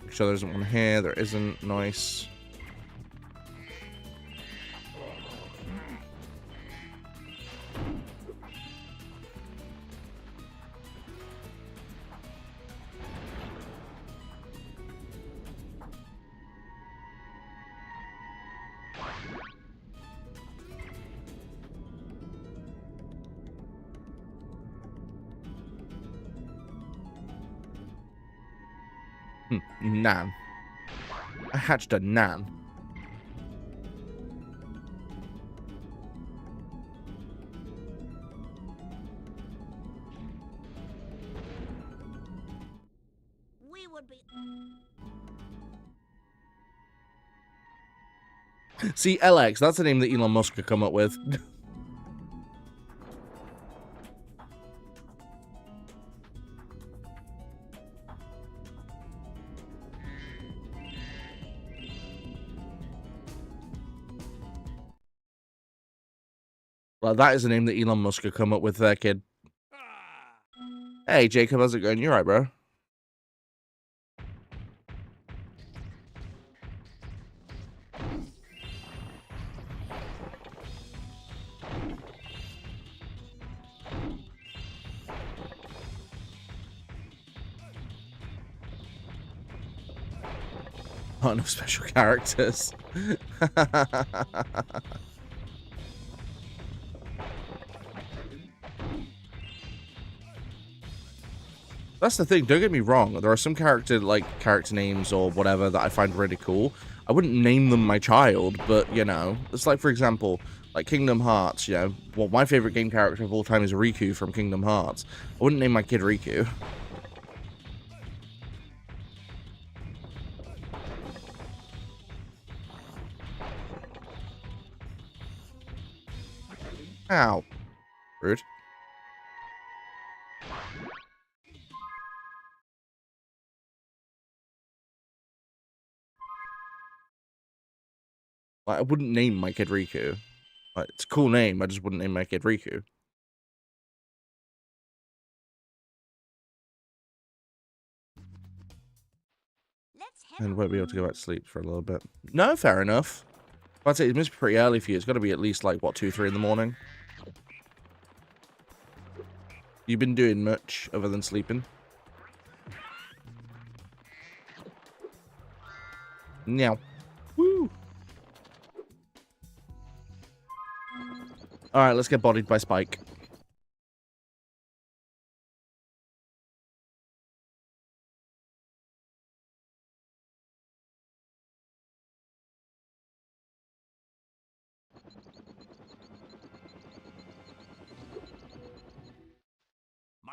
Make sure there isn't one here. There isn't. Nice. Nan. I hatched a nan. We would be. See, LX, that's a name that Elon Musk could come up with. Well, that is a name that Elon Musk could come up with there, kid. Hey, Jacob, how's it going? You alright, bro? Oh, no special characters. That's the thing, don't get me wrong, there are some character names or whatever that I find really cool. I wouldn't name them my child, but, you know, it's like, for example, like Kingdom Hearts, you know, well, my favorite game character of all time is Riku from Kingdom Hearts. I wouldn't name my kid Riku. Ow. Rude. Like, I wouldn't name my kid Riku. Like, it's a cool name, I just wouldn't name my kid Riku. And won't be able to go back to sleep for a little bit. No, fair enough. I'd say it must be pretty early for you. It's got to be at least, like, what, 2, 3 in the morning? You been doing much other than sleeping? Meow. Woo! Alright, let's get bodied by Spike.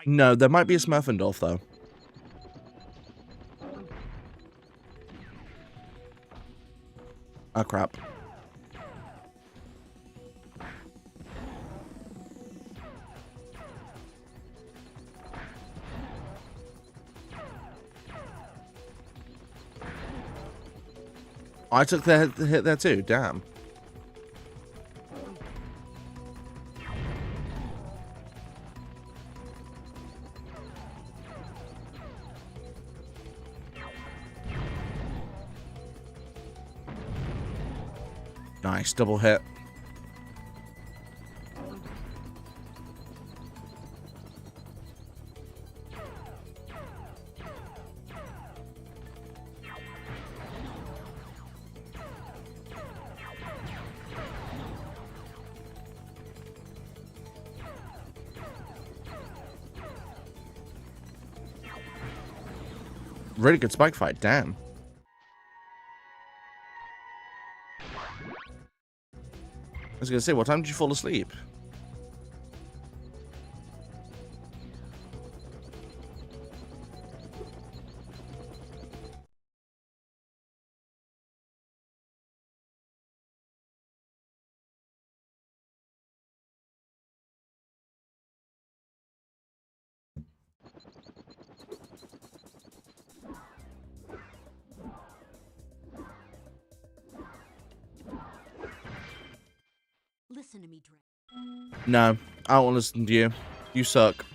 No, there might be a Smurfendorf, though. Oh, crap. I took the hit there, too. Damn. Nice, double hit. Really good Spike fight, damn. I was gonna say, what time did you fall asleep? Listen to me, Dre. No, I don't want to listen to you. You suck.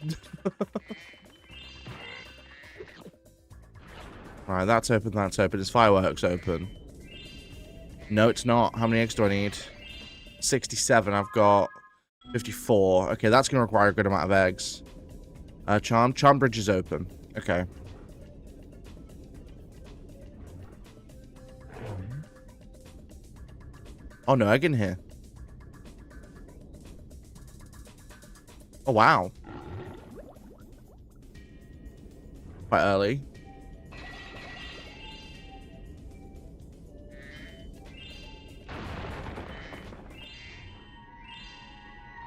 Alright, that's open, that's open. Is fireworks open? No, it's not. How many eggs do I need? 67. I've got 54. Okay, that's going to require a good amount of eggs. Charm bridge is open. Okay. Oh, no egg in here. Oh, wow. Quite early.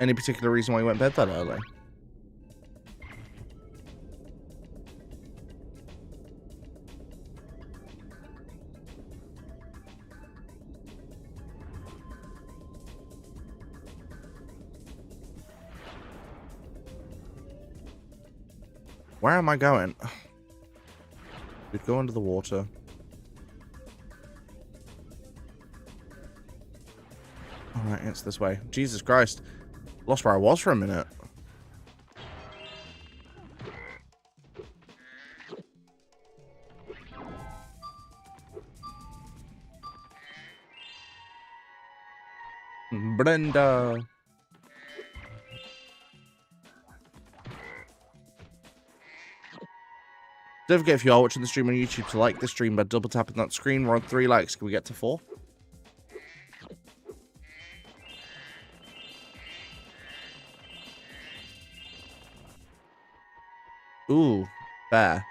Any particular reason why you went to bed that early? Where am I going? We'd go under the water. Alright, it's this way. Jesus Christ. Lost where I was for a minute. Brenda. Don't forget, if you are watching the stream on YouTube, to like the stream by double tapping that screen. We're on 3 likes. Can we get to 4? Ooh, bear.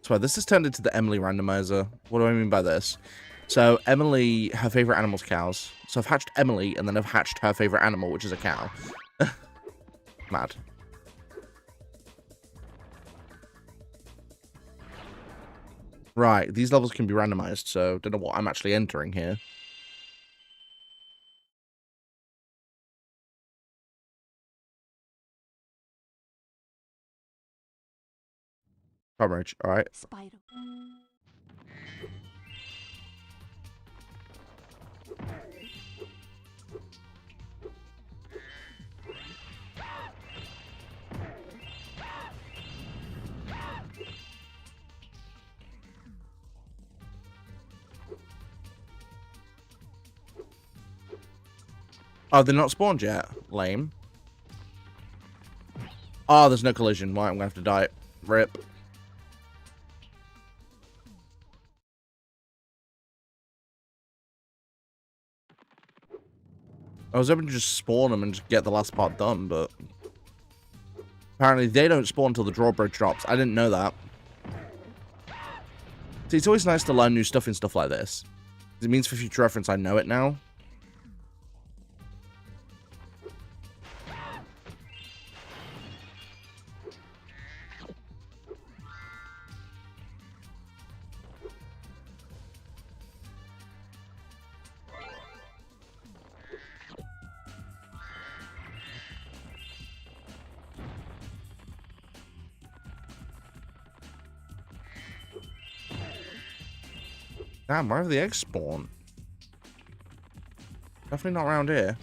So this has turned into the Emily randomizer. What do I mean by this? So Emily, her favorite animal's cows. So I've hatched Emily, and then I've hatched her favorite animal, which is a cow. Mad. Right, these levels can be randomized, so don't know what I'm actually entering here. Coverage, alright. Spyro. Oh, they're not spawned yet. Lame. Oh, there's no collision. Right, I'm gonna have to die. Rip. I was hoping to just spawn them and just get the last part done, but apparently they don't spawn until the drawbridge drops. I didn't know that. See, it's always nice to learn new stuff in stuff like this. It means for future reference I know it now. Damn, where have the eggs spawned? Definitely not around here.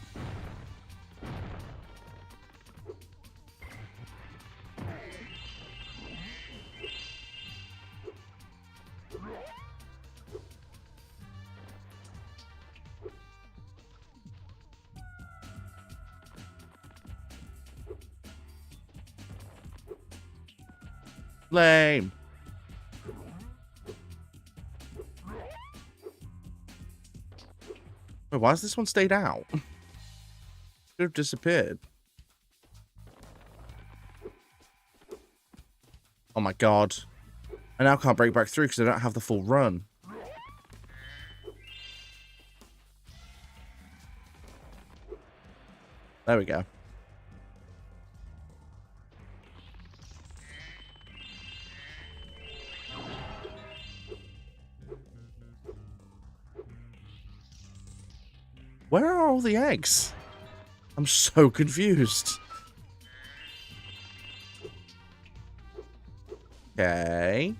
Lame. Wait, why has this one stayed out? It should have disappeared. Oh my god. I now can't break back through because I don't have the full run. There we go. Where are all the eggs? I'm so confused. Okay.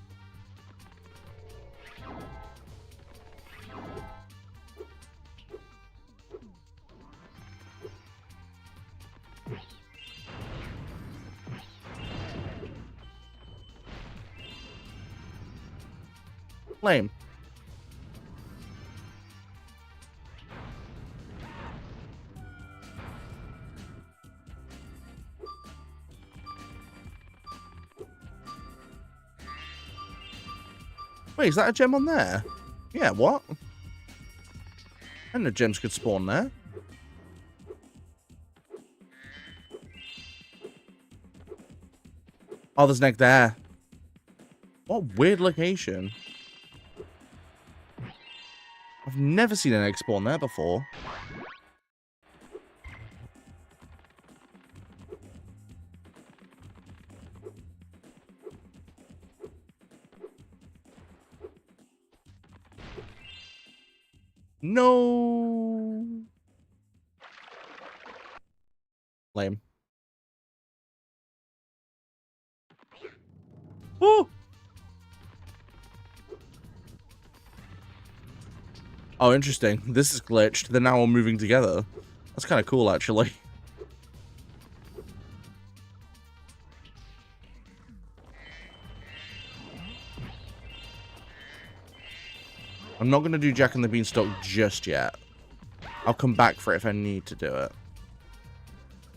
Lame. Wait, is that a gem on there? Yeah, what? I didn't know gems could spawn there. Oh, there's an egg there. What weird location. I've never seen an egg spawn there before. No. Lame. Woo! Oh, interesting. This is glitched. They're now all moving together. That's kind of cool, actually. I'm not going to do Jack and the Beanstalk just yet. I'll come back for it if I need to do it.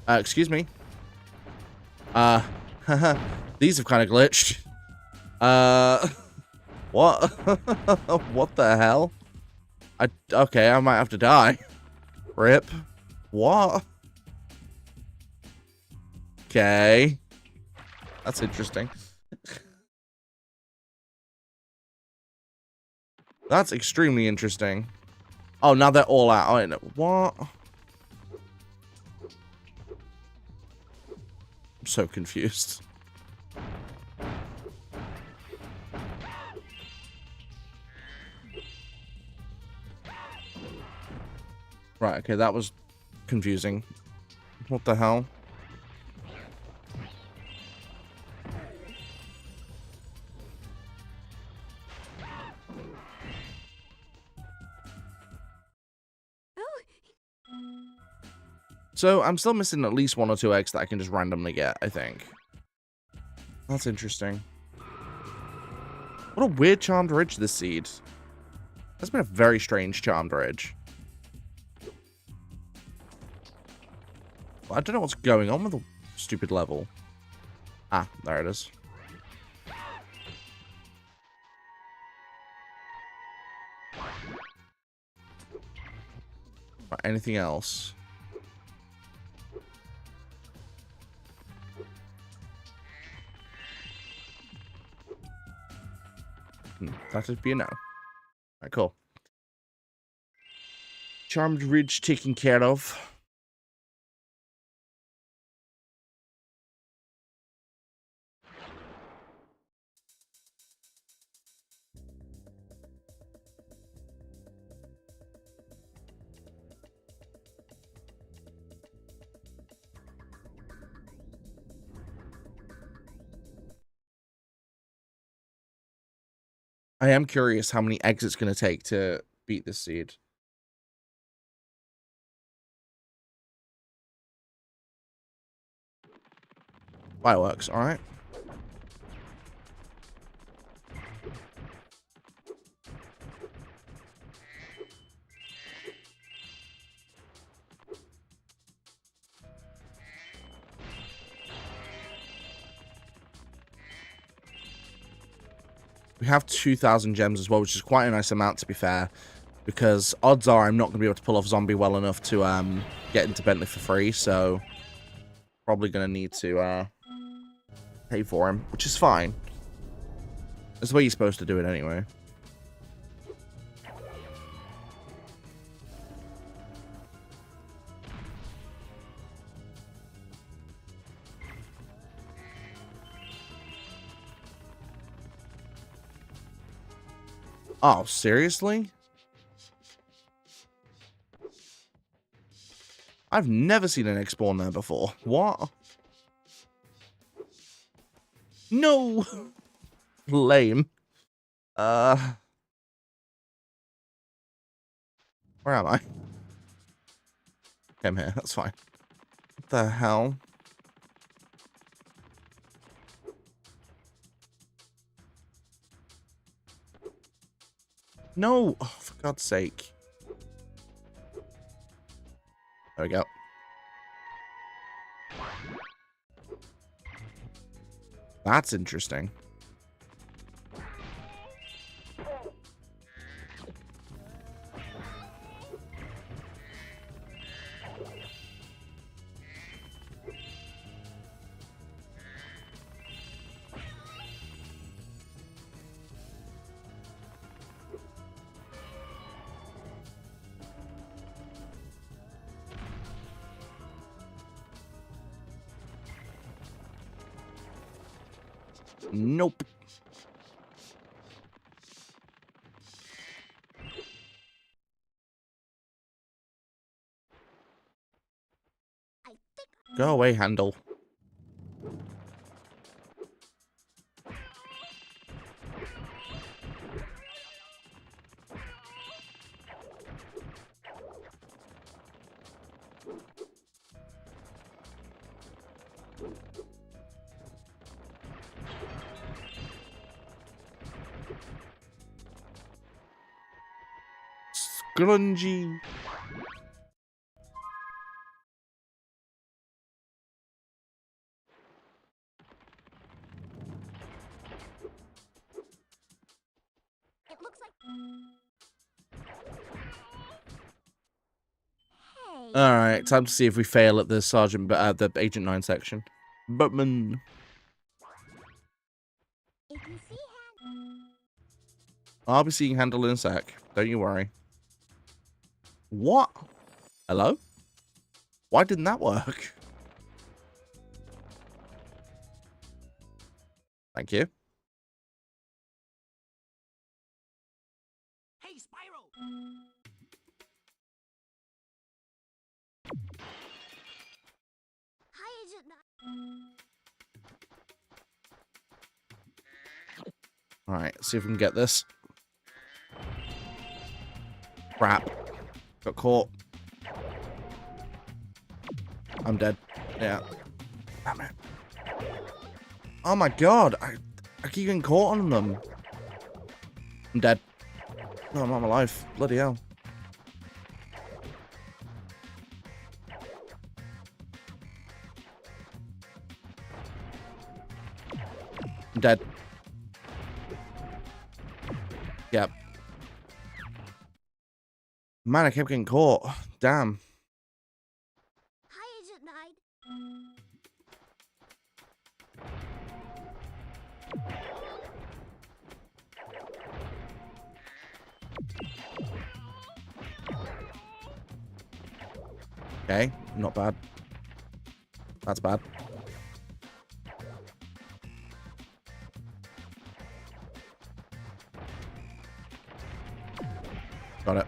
Excuse me. These have kind of glitched. What? What the hell? Okay, I might have to die. Rip. What? Okay. That's interesting. That's extremely interesting. Oh, now they're all out. I know. What? I'm so confused. Right, okay, that was confusing. What the hell? So, I'm still missing at least 1 or 2 eggs that I can just randomly get, I think. That's interesting. What a weird charmed ridge, this seed. That's been a very strange charmed ridge. I don't know what's going on with the stupid level. Ah, there it is. Right, anything else? That'd be a no. Alright, cool. Charmed ridge taken care of. I am curious how many eggs it's going to take to beat this seed. Fireworks, alright. We have 2,000 gems as well, which is quite a nice amount, to be fair. Because odds are I'm not going to be able to pull off zombie well enough to get into Bentley for free. So, probably going to need to pay for him, which is fine. That's the way you're supposed to do it anyway. Oh, seriously? I've never seen an egg spawn there before. What? No! Lame. Where am I? I'm here, that's fine. What the hell? No! Oh, for God's sake. There we go. That's interesting. Nope. Go away, handle. Grungy. It looks like. Hey. All right, time to see if we fail at the the Agent 9 section. Butman. If you see I'll be seeing handle in a sec. Don't you worry. What? Hello? Why didn't that work? Thank you. Hey, Spyro. Hi, Agent Alright, see if we can get this. Crap. Got caught. I'm dead. Yeah. Damn it. Oh my god. I keep getting caught on them. I'm dead. No, I'm not alive. Bloody hell. I'm dead. Yep. Man, I kept getting caught. Damn. Hi, Agent Knight. Okay, not bad. That's bad. Got it.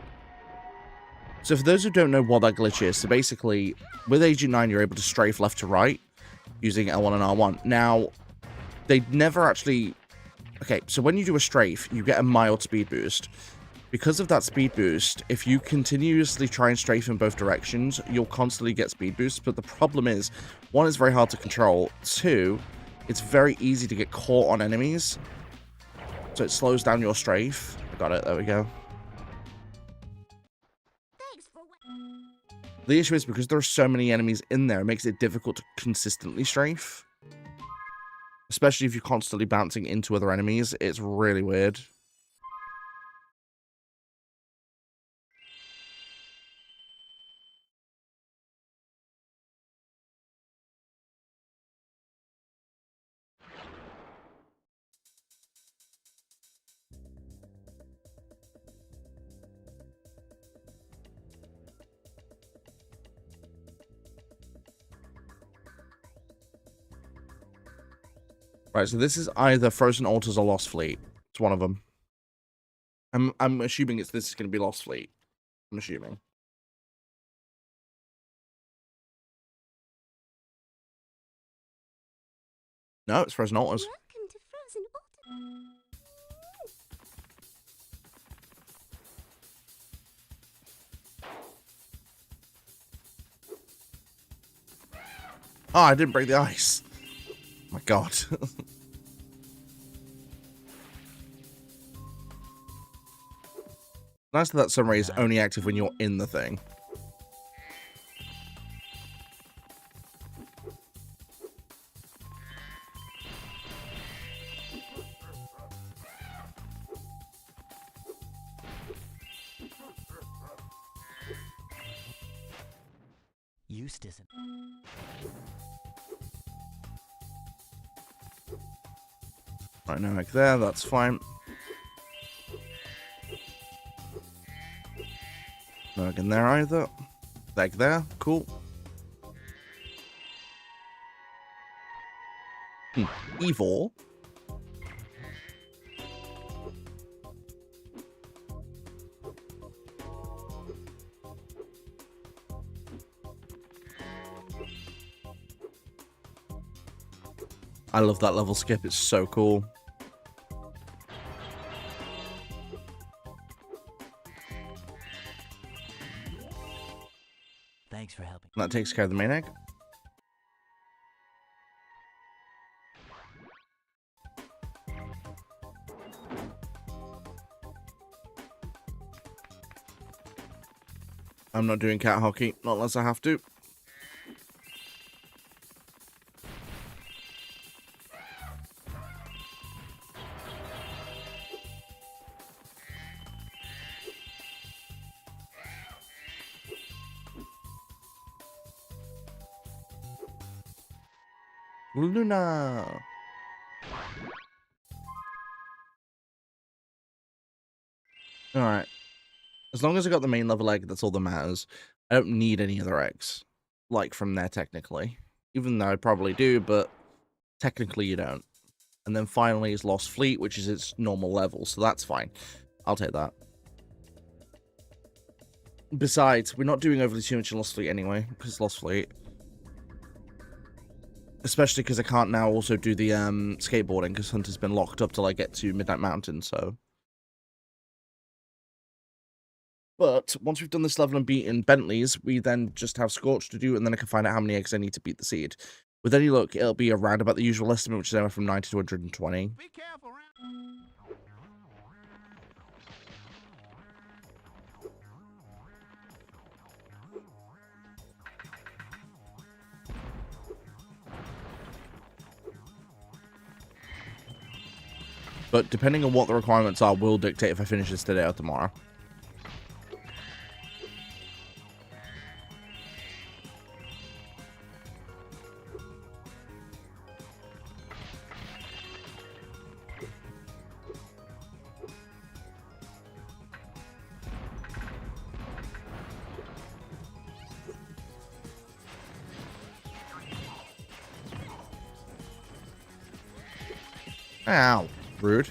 So for those who don't know what that glitch is, so basically, with Agent 9, you're able to strafe left to right using L1 and R1. Now, they never actually... Okay, so when you do a strafe, you get a mild speed boost. Because of that speed boost, if you continuously try and strafe in both directions, you'll constantly get speed boosts. But the problem is, one, it's very hard to control. Two, it's very easy to get caught on enemies. So it slows down your strafe. I got it, there we go. Thanks for what? The issue is because there are so many enemies in there, it makes it difficult to consistently strafe. Especially if you're constantly bouncing into other enemies. It's really weird. Right, so this is either Frozen Altars or Lost Fleet. It's one of them. I'm assuming this is going to be Lost Fleet. I'm assuming. No, it's Frozen Altars. Welcome to Frozen Autumn. Oh, I didn't break the ice. Oh my god. Nice that summary is only active when you're in the thing. Eustace. Right, no egg there, that's fine. No egg in there either. Egg there, cool. Evil. I love that level skip, it's so cool. Thanks for helping. That takes care of the main egg. I'm not doing cat hockey, not unless I have to. Luna. Alright. As long as I got the main level egg, that's all that matters. I don't need any other eggs. Like, from there, technically. Even though I probably do, but technically you don't. And then finally is Lost Fleet, which is its normal level, so that's fine. I'll take that. Besides, we're not doing overly too much in Lost Fleet anyway, because Lost Fleet. Especially because I can't now also do the skateboarding, because Hunter's been locked up till I get to Midnight Mountain, so... But once we've done this level and beaten Bentley's, we then just have Scorch to do, and then I can find out how many eggs I need to beat the seed. With any luck, it'll be around about the usual estimate, which is anywhere from 90 to 120. Be careful, But depending on what the requirements are, will dictate if I finish this today or tomorrow. Ow. Rude.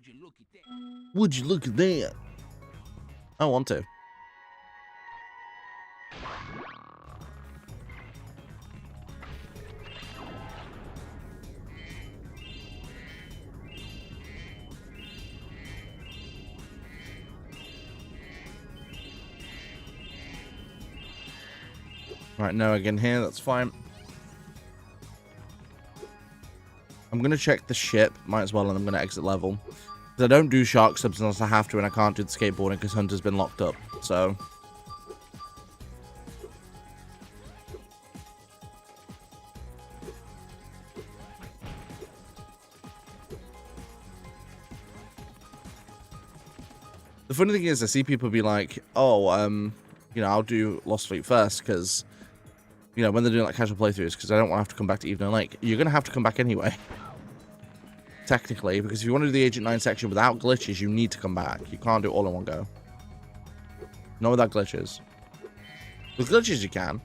would you look at that? Would you look at that? I want to. Right, no again here, that's fine. I'm going to check the ship, might as well, and I'm going to exit level. Because I don't do shark subs unless I have to, and I can't do the skateboarding because Hunter's been locked up, so... The funny thing is, I see people be like, oh, you know, I'll do Lost Fleet first, because... You know, when they're doing like casual playthroughs, because I don't want to have to come back to Evening Lake. You're going to have to come back anyway. Technically, because if you want to do the Agent 9 section without glitches, you need to come back. You can't do it all in one go. Not without glitches. With glitches, you can.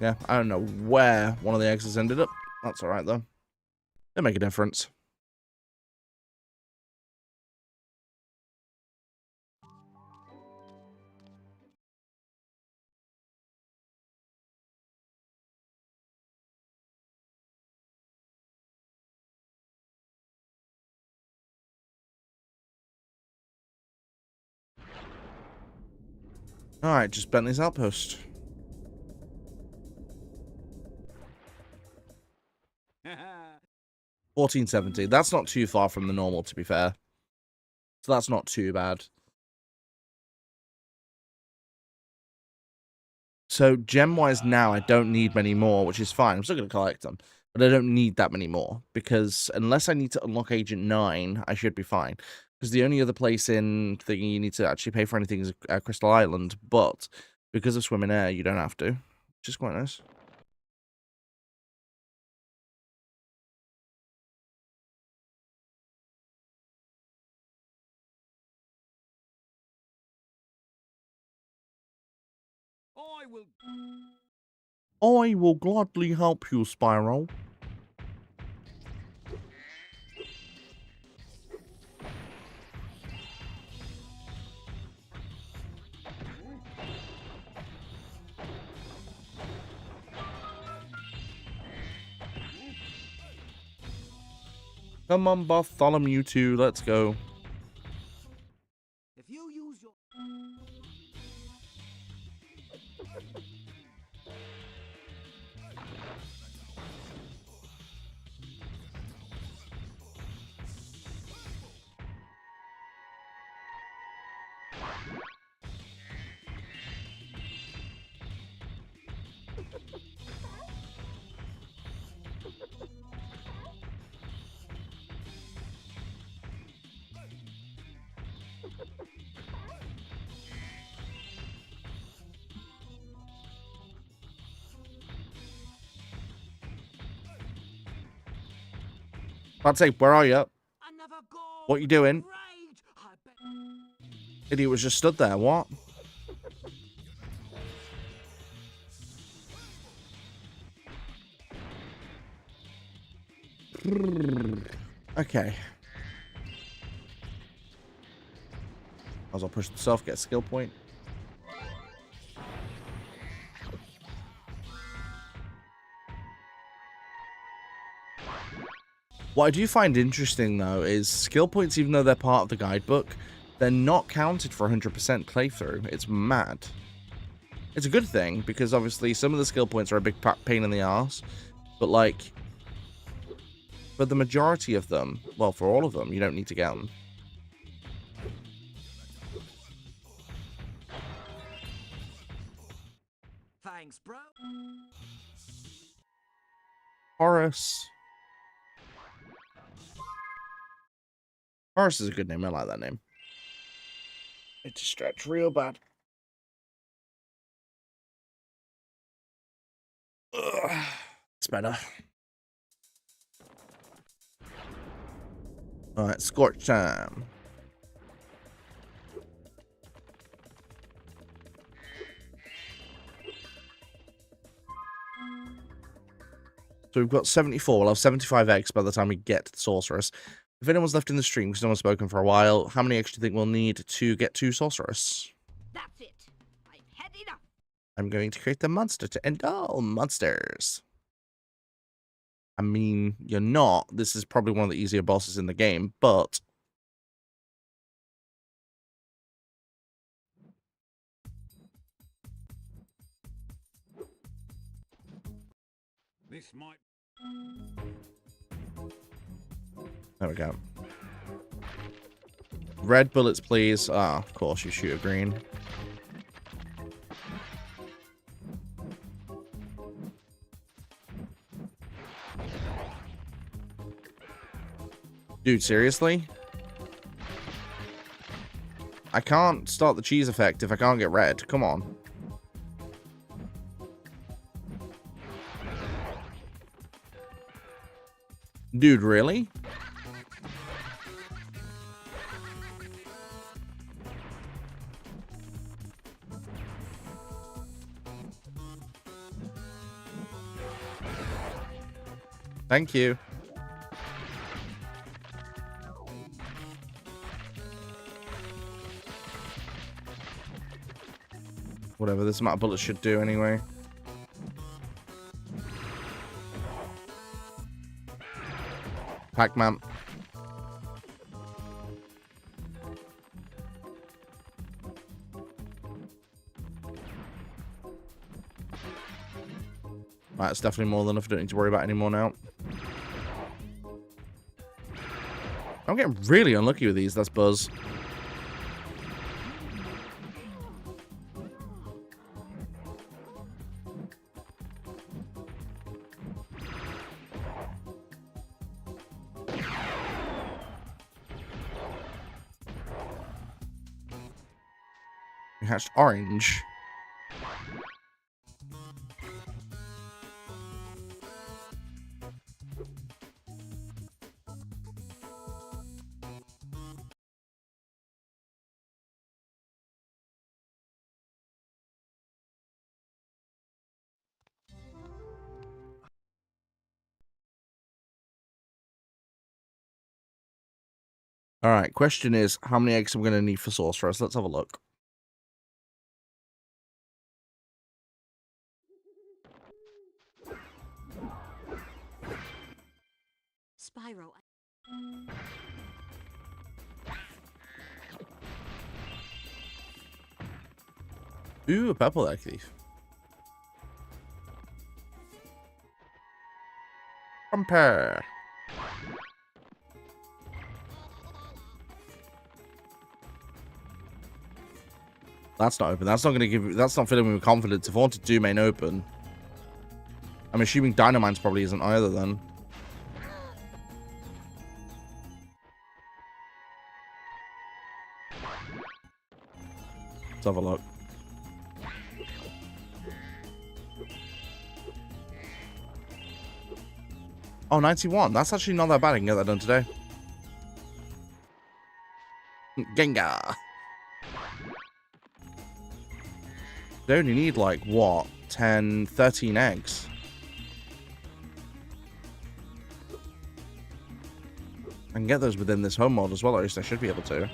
Yeah, I don't know where one of the eggs has ended up. That's alright, though. They make a difference. Alright, just Bentley's Outpost. 1470. That's not too far from the normal, to be fair. So that's not too bad. So gem-wise now, I don't need many more, which is fine. I'm still going to collect them. But I don't need that many more. Because unless I need to unlock Agent 9, I should be fine. Because the only other place in thingy you need to actually pay for anything is Crystal Island. But because of Swim in Air, you don't have to. Which is quite nice. I will gladly help you, Spyro. Come on, Bartholomew 2, let's go. If you use your... About to say, where are you? Another goal. What you doing? Rage. I bet. Idiot was just stood there. What? Okay. Might as well push himself, get a skill point. What I do find interesting, though, is skill points, even though they're part of the guidebook, they're not counted for 100% playthrough. It's mad. It's a good thing, because obviously some of the skill points are a big pain in the arse, but, like, for the majority of them, well, for all of them, you don't need to get them. Thanks, bro. Horace. Horace is a good name. I like that name. It's a stretch real bad. Ugh. It's better. Alright, scorch time. So we've got 74. We'll have 75 eggs by the time we get to the sorceress. If anyone's left in the stream, because no one's spoken for a while, how many eggs do you think we'll need to get to sorceress? That's it. I've had enough. I'm going to create the monster to end all monsters. I mean, you're not. This is probably one of the easier bosses in the game, but... This might. There we go. Red bullets, please. Ah, of course, you shoot a green. Dude, seriously? I can't start the cheese effect if I can't get red. Come on. Dude, really? Thank you. Whatever this amount of bullets should do anyway. Pac-Man. Right, it's definitely more than enough. I don't need to worry about anymore now. I'm getting really unlucky with these. That's Buzz. We hatched orange. All right, question is, how many eggs am I going to need for sorceress? Let's have a look. Spyro. Ooh, a purple egg thief. Compare. That's not open. That's not going to give. That's not filling me with confidence. If I wanted to main open, I'm assuming Dynamines probably isn't either. Then. Let's have a look. Oh, 91. That's actually not that bad. I can get that done today. Gengar. They only need, like, what? 10, 13 eggs. I can get those within this home mod as well, or at least I should be able to.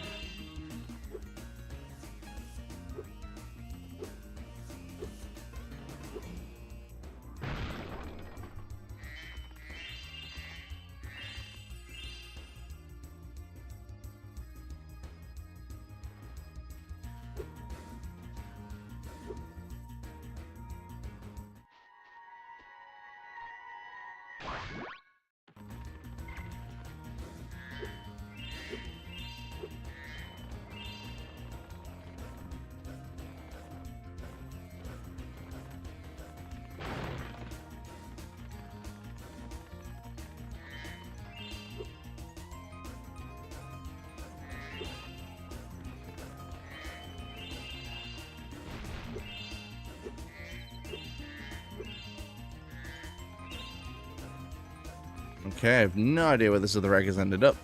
Okay, I have no idea where this other egg has ended up.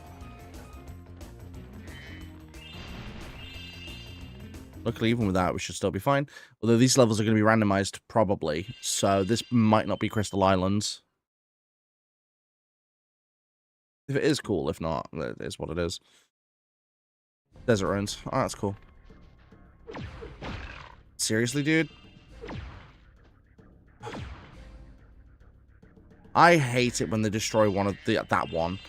Luckily, even with that, we should still be fine. Although these levels are going to be randomized, probably. So this might not be Crystal Islands. If it is, cool. If not, it is what it is. Desert Ruins. Oh, that's cool. Seriously, dude? I hate it when they destroy one of that one.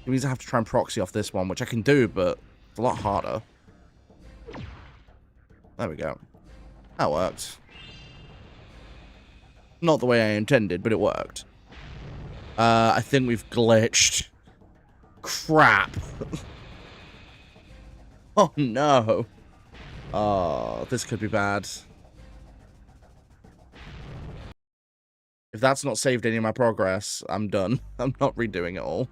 It means I have to try and proxy off this one, which I can do, but it's a lot harder. There we go. That worked. Not the way I intended, but it worked. I think we've glitched. Crap. Oh, no. Oh, this could be bad. If that's not saved any of my progress, I'm done. I'm not redoing it all.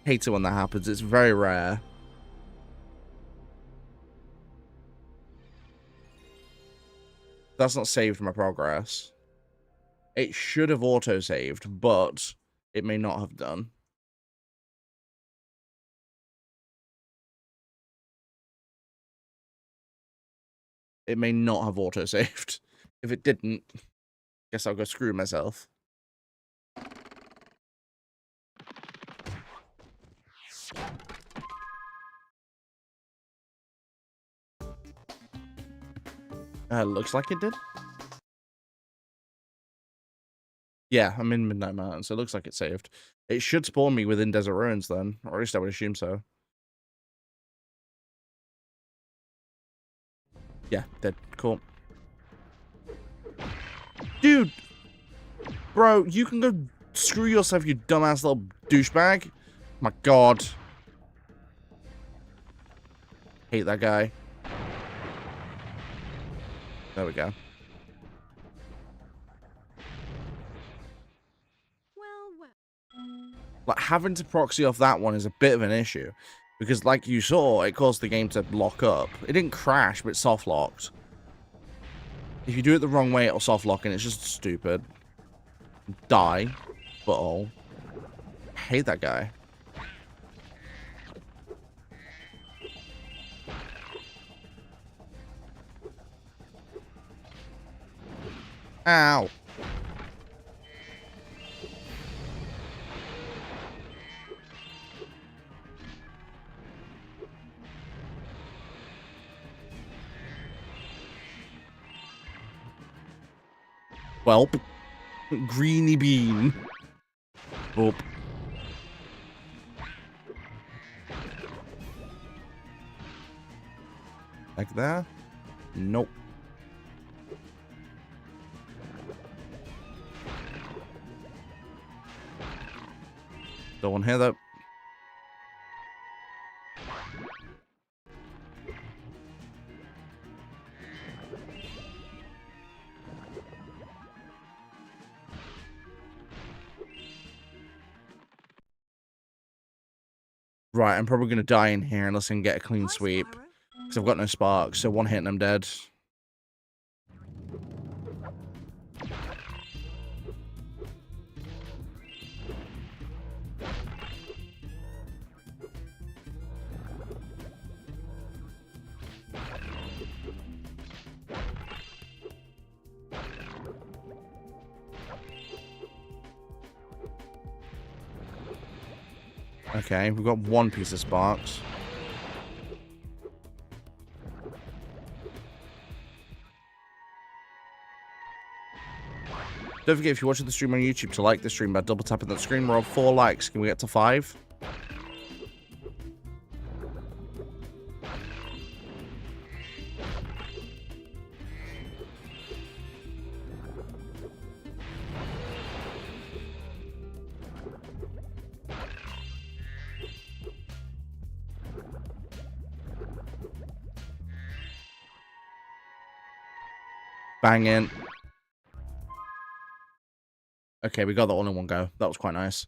Hate it when that happens. It's very rare. That's not saved my progress. It should have auto-saved, but it may not have done. It may not have auto-saved. If it didn't, guess I'll go screw myself. Looks like it did. Yeah, I'm in Midnight Mountain, so it looks like it's saved. It should spawn me within Desert Ruins then, or at least I would assume so. Yeah, dead. Cool. Dude! Bro, you can go screw yourself, you dumbass little douchebag. My god. Hate that guy. There we go. Like, having to proxy off that one is a bit of an issue. Because, like you saw, it caused the game to lock up. It didn't crash, but it soft locked. If you do it the wrong way, it'll soft lock, and it's just stupid. Die. Butthole. Hate that guy. Ow. Welp. Greeny bean. Boop. Like that? Nope. Don't want to hear that. Right, I'm probably going to die in here unless I can get a clean sweep. Because I've got no sparks, so one hit and I'm dead. Okay, we've got one piece of sparks. Don't forget, if you're watching the stream on YouTube, to like the stream by double tapping that screen. We're on 4 likes. Can we get to 5? Banging. Okay, we got that all in one go. That was quite nice.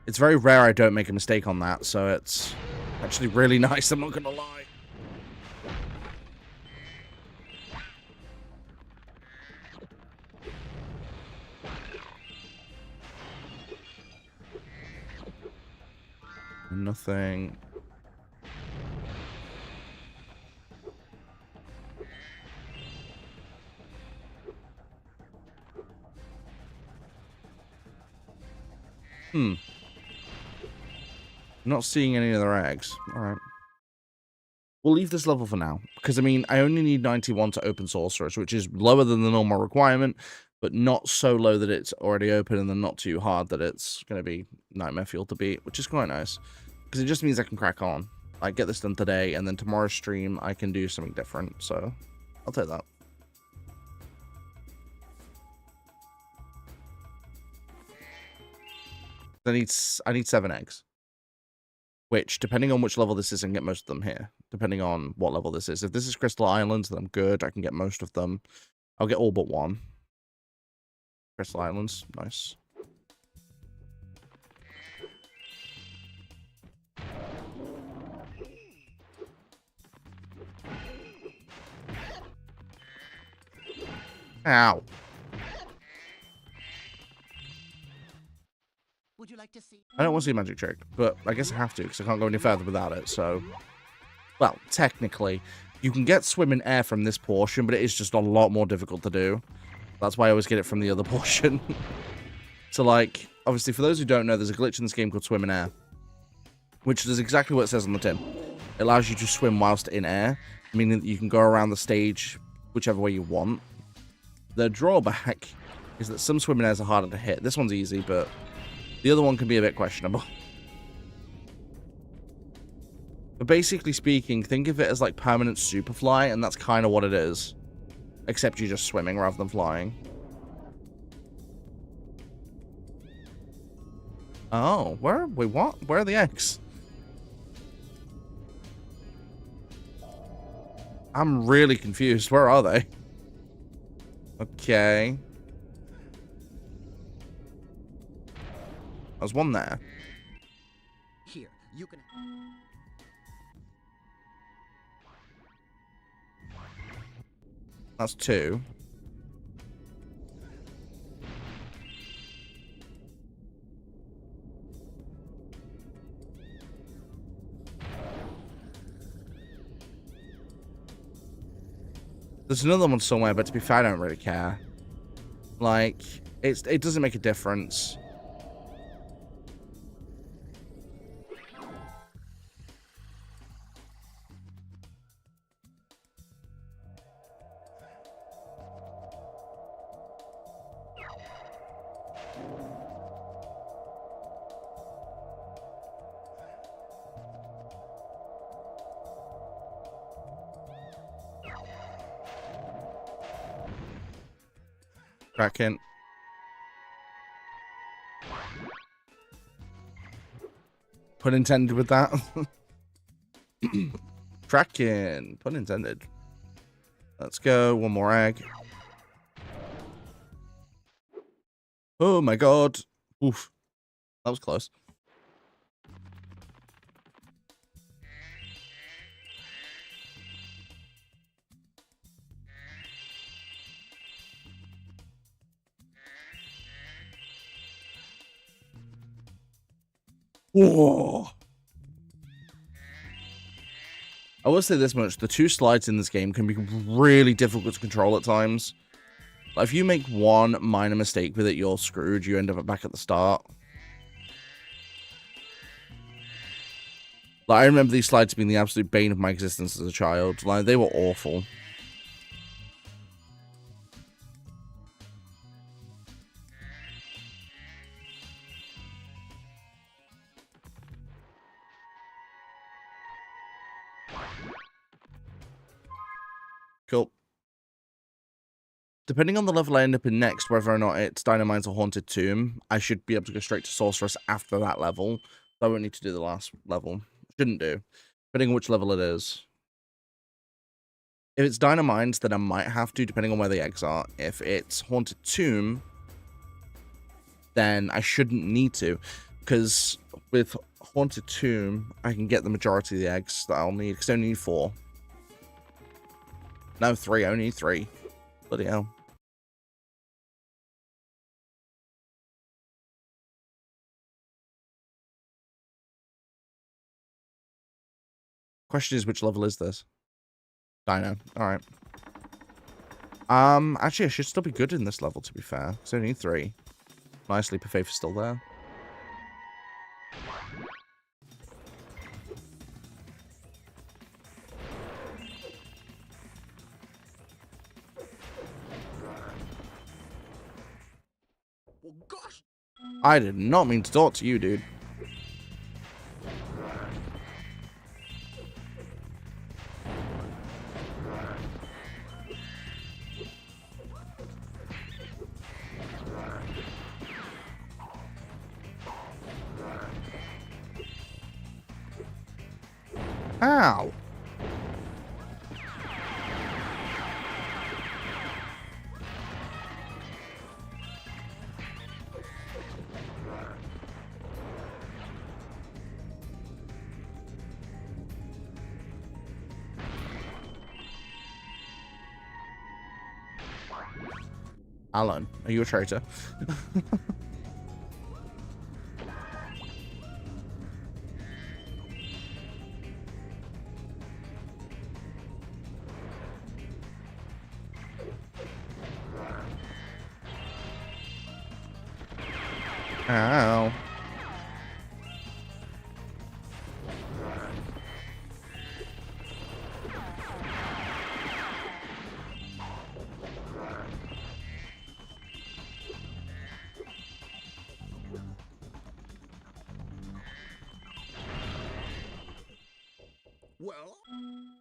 It's very rare I don't make a mistake on that, so it's actually really nice, I'm not gonna lie. Nothing. Not seeing any other eggs. Alright. We'll leave this level for now. Because, I mean, I only need 91 to open Sorceress, which is lower than the normal requirement, but not so low that it's already open, and then not too hard that it's going to be nightmare fuel to beat, which is quite nice. Because it just means I can crack on. I get this done today, and then tomorrow's stream, I can do something different. So, I'll take that. I need 7 eggs. Which, depending on which level this is, I can get most of them here. Depending on what level this is. If this is Crystal Islands, then I'm good. I can get most of them. I'll get all but one. Crystal Islands. Nice. Ow. Would you like to see? I don't want to see a magic trick, but I guess I have to because I can't go any further without it, so... Well, technically, you can get swim in air from this portion, but it is just a lot more difficult to do. That's why I always get it from the other portion. So, like, obviously, for those who don't know, there's a glitch in this game called swim in air, which does exactly what it says on the tin. It allows you to swim whilst in air, meaning that you can go around the stage whichever way you want. The drawback is that some swim in airs are harder to hit. This one's easy, but... the other one can be a bit questionable. But basically speaking, think of it as like permanent superfly, and that's kind of what it is. Except you're just swimming rather than flying. Oh, wait, what? Where are the eggs? I'm really confused. Where are they? Okay. There's one there. Here, you can. That's 2. There's another one somewhere, but to be fair, I don't really care. Like, it doesn't make a difference. Cracking. Pun intended with that. Cracking. Pun intended. Let's go. One more egg. Oh my god. Oof. That was close. Whoa. I will say this much, the 2 slides in this game can be really difficult to control at times. Like, if you make one minor mistake with it, you're screwed. You end up back at the start. Like, I remember these slides being the absolute bane of my existence as a child. Like, they were awful. Cool. Depending on the level I end up in next, whether or not it's Dynamite's or Haunted Tomb, I should be able to go straight to Sorceress after that level. So I won't need to do the last level. Shouldn't do. Depending on which level it is. If it's Dynamite, then I might have to, depending on where the eggs are. If it's Haunted Tomb, then I shouldn't need to. Because with Haunted Tomb, I can get the majority of the eggs that I'll need, because I only need 4. No, 3. I only need 3. Bloody hell. Question is, which level is this? Dino. Alright. Actually, I should still be good in this level, to be fair. Because I only need 3. Nice, Leap of Faith is still there. Well, gosh. I did not mean to talk to you, dude. Ow. Alan, are you a traitor? Ow.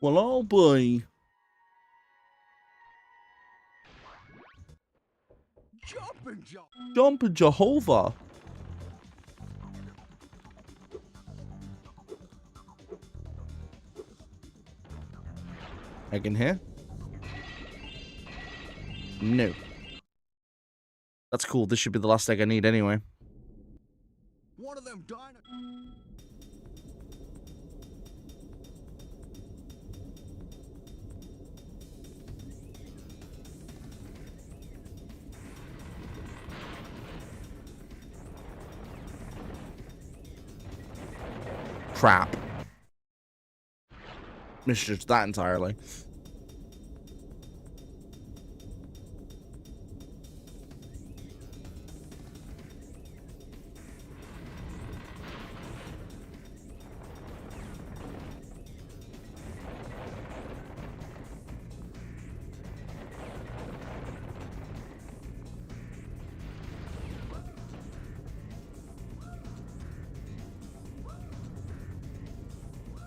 Well, oh boy. Jumping Jehovah. Egg in here? No. That's cool. This should be the last egg I need anyway. One of them dino. Crap. Misjudged that entirely.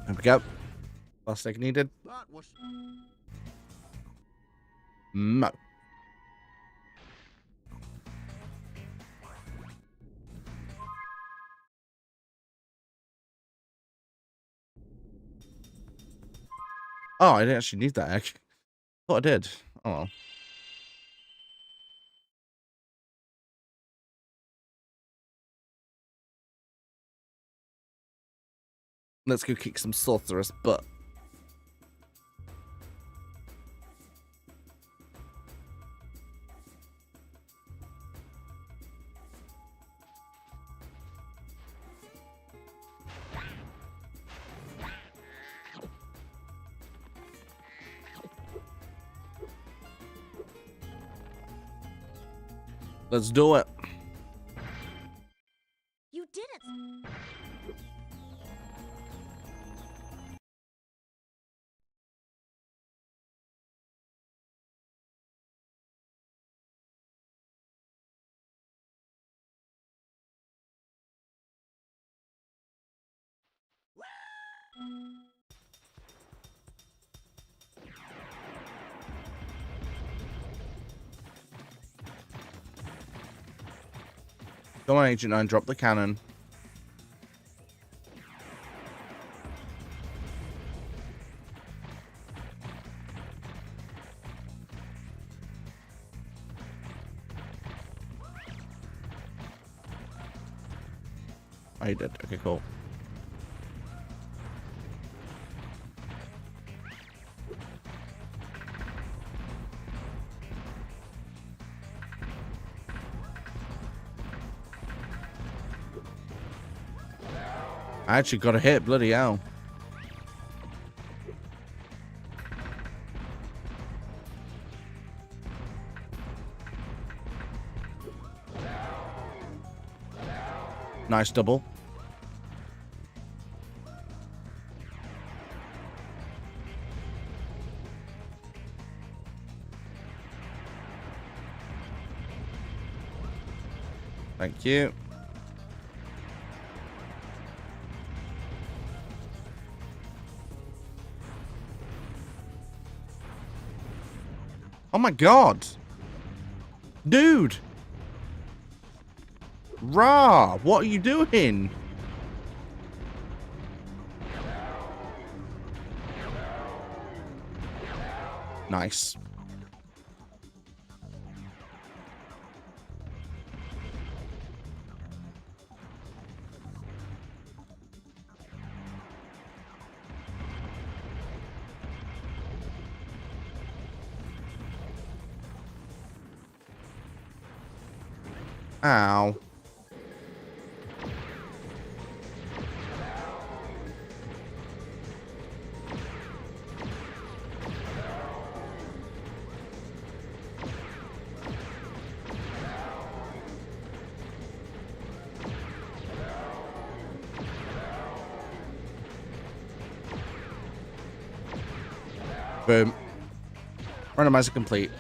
There we go. Last egg needed. That was. Mo. Oh, I didn't actually need that egg. Thought I did. Oh well. Let's go kick some sorceress butt. Let's do it. You did it. Come on, Agent 9, drop the cannon. Oh, you did. Okay, cool. I actually got a hit, bloody hell. Nice double. Thank you. Oh my god. Dude. Rah, what are you doing? Nice. Ow. Boom. Randomizer complete.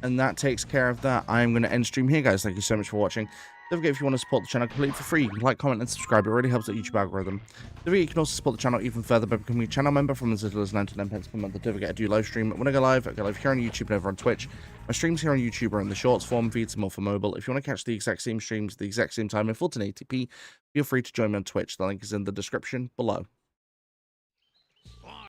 And that takes care of that. I'm going to end stream here, guys. Thank you so much for watching. Don't forget, if you want to support the channel completely for free, you can like, comment, and subscribe. It really helps the YouTube algorithm. Don't forget, you can also support the channel even further by becoming a channel member from as little as 99 pence per month. Don't forget, I do live stream. When I go live here on YouTube and over on Twitch. My streams here on YouTube are in the shorts form feeds, more for mobile. If you want to catch the exact same streams, the exact same time in full 1080p, feel free to join me on Twitch. The link is in the description below.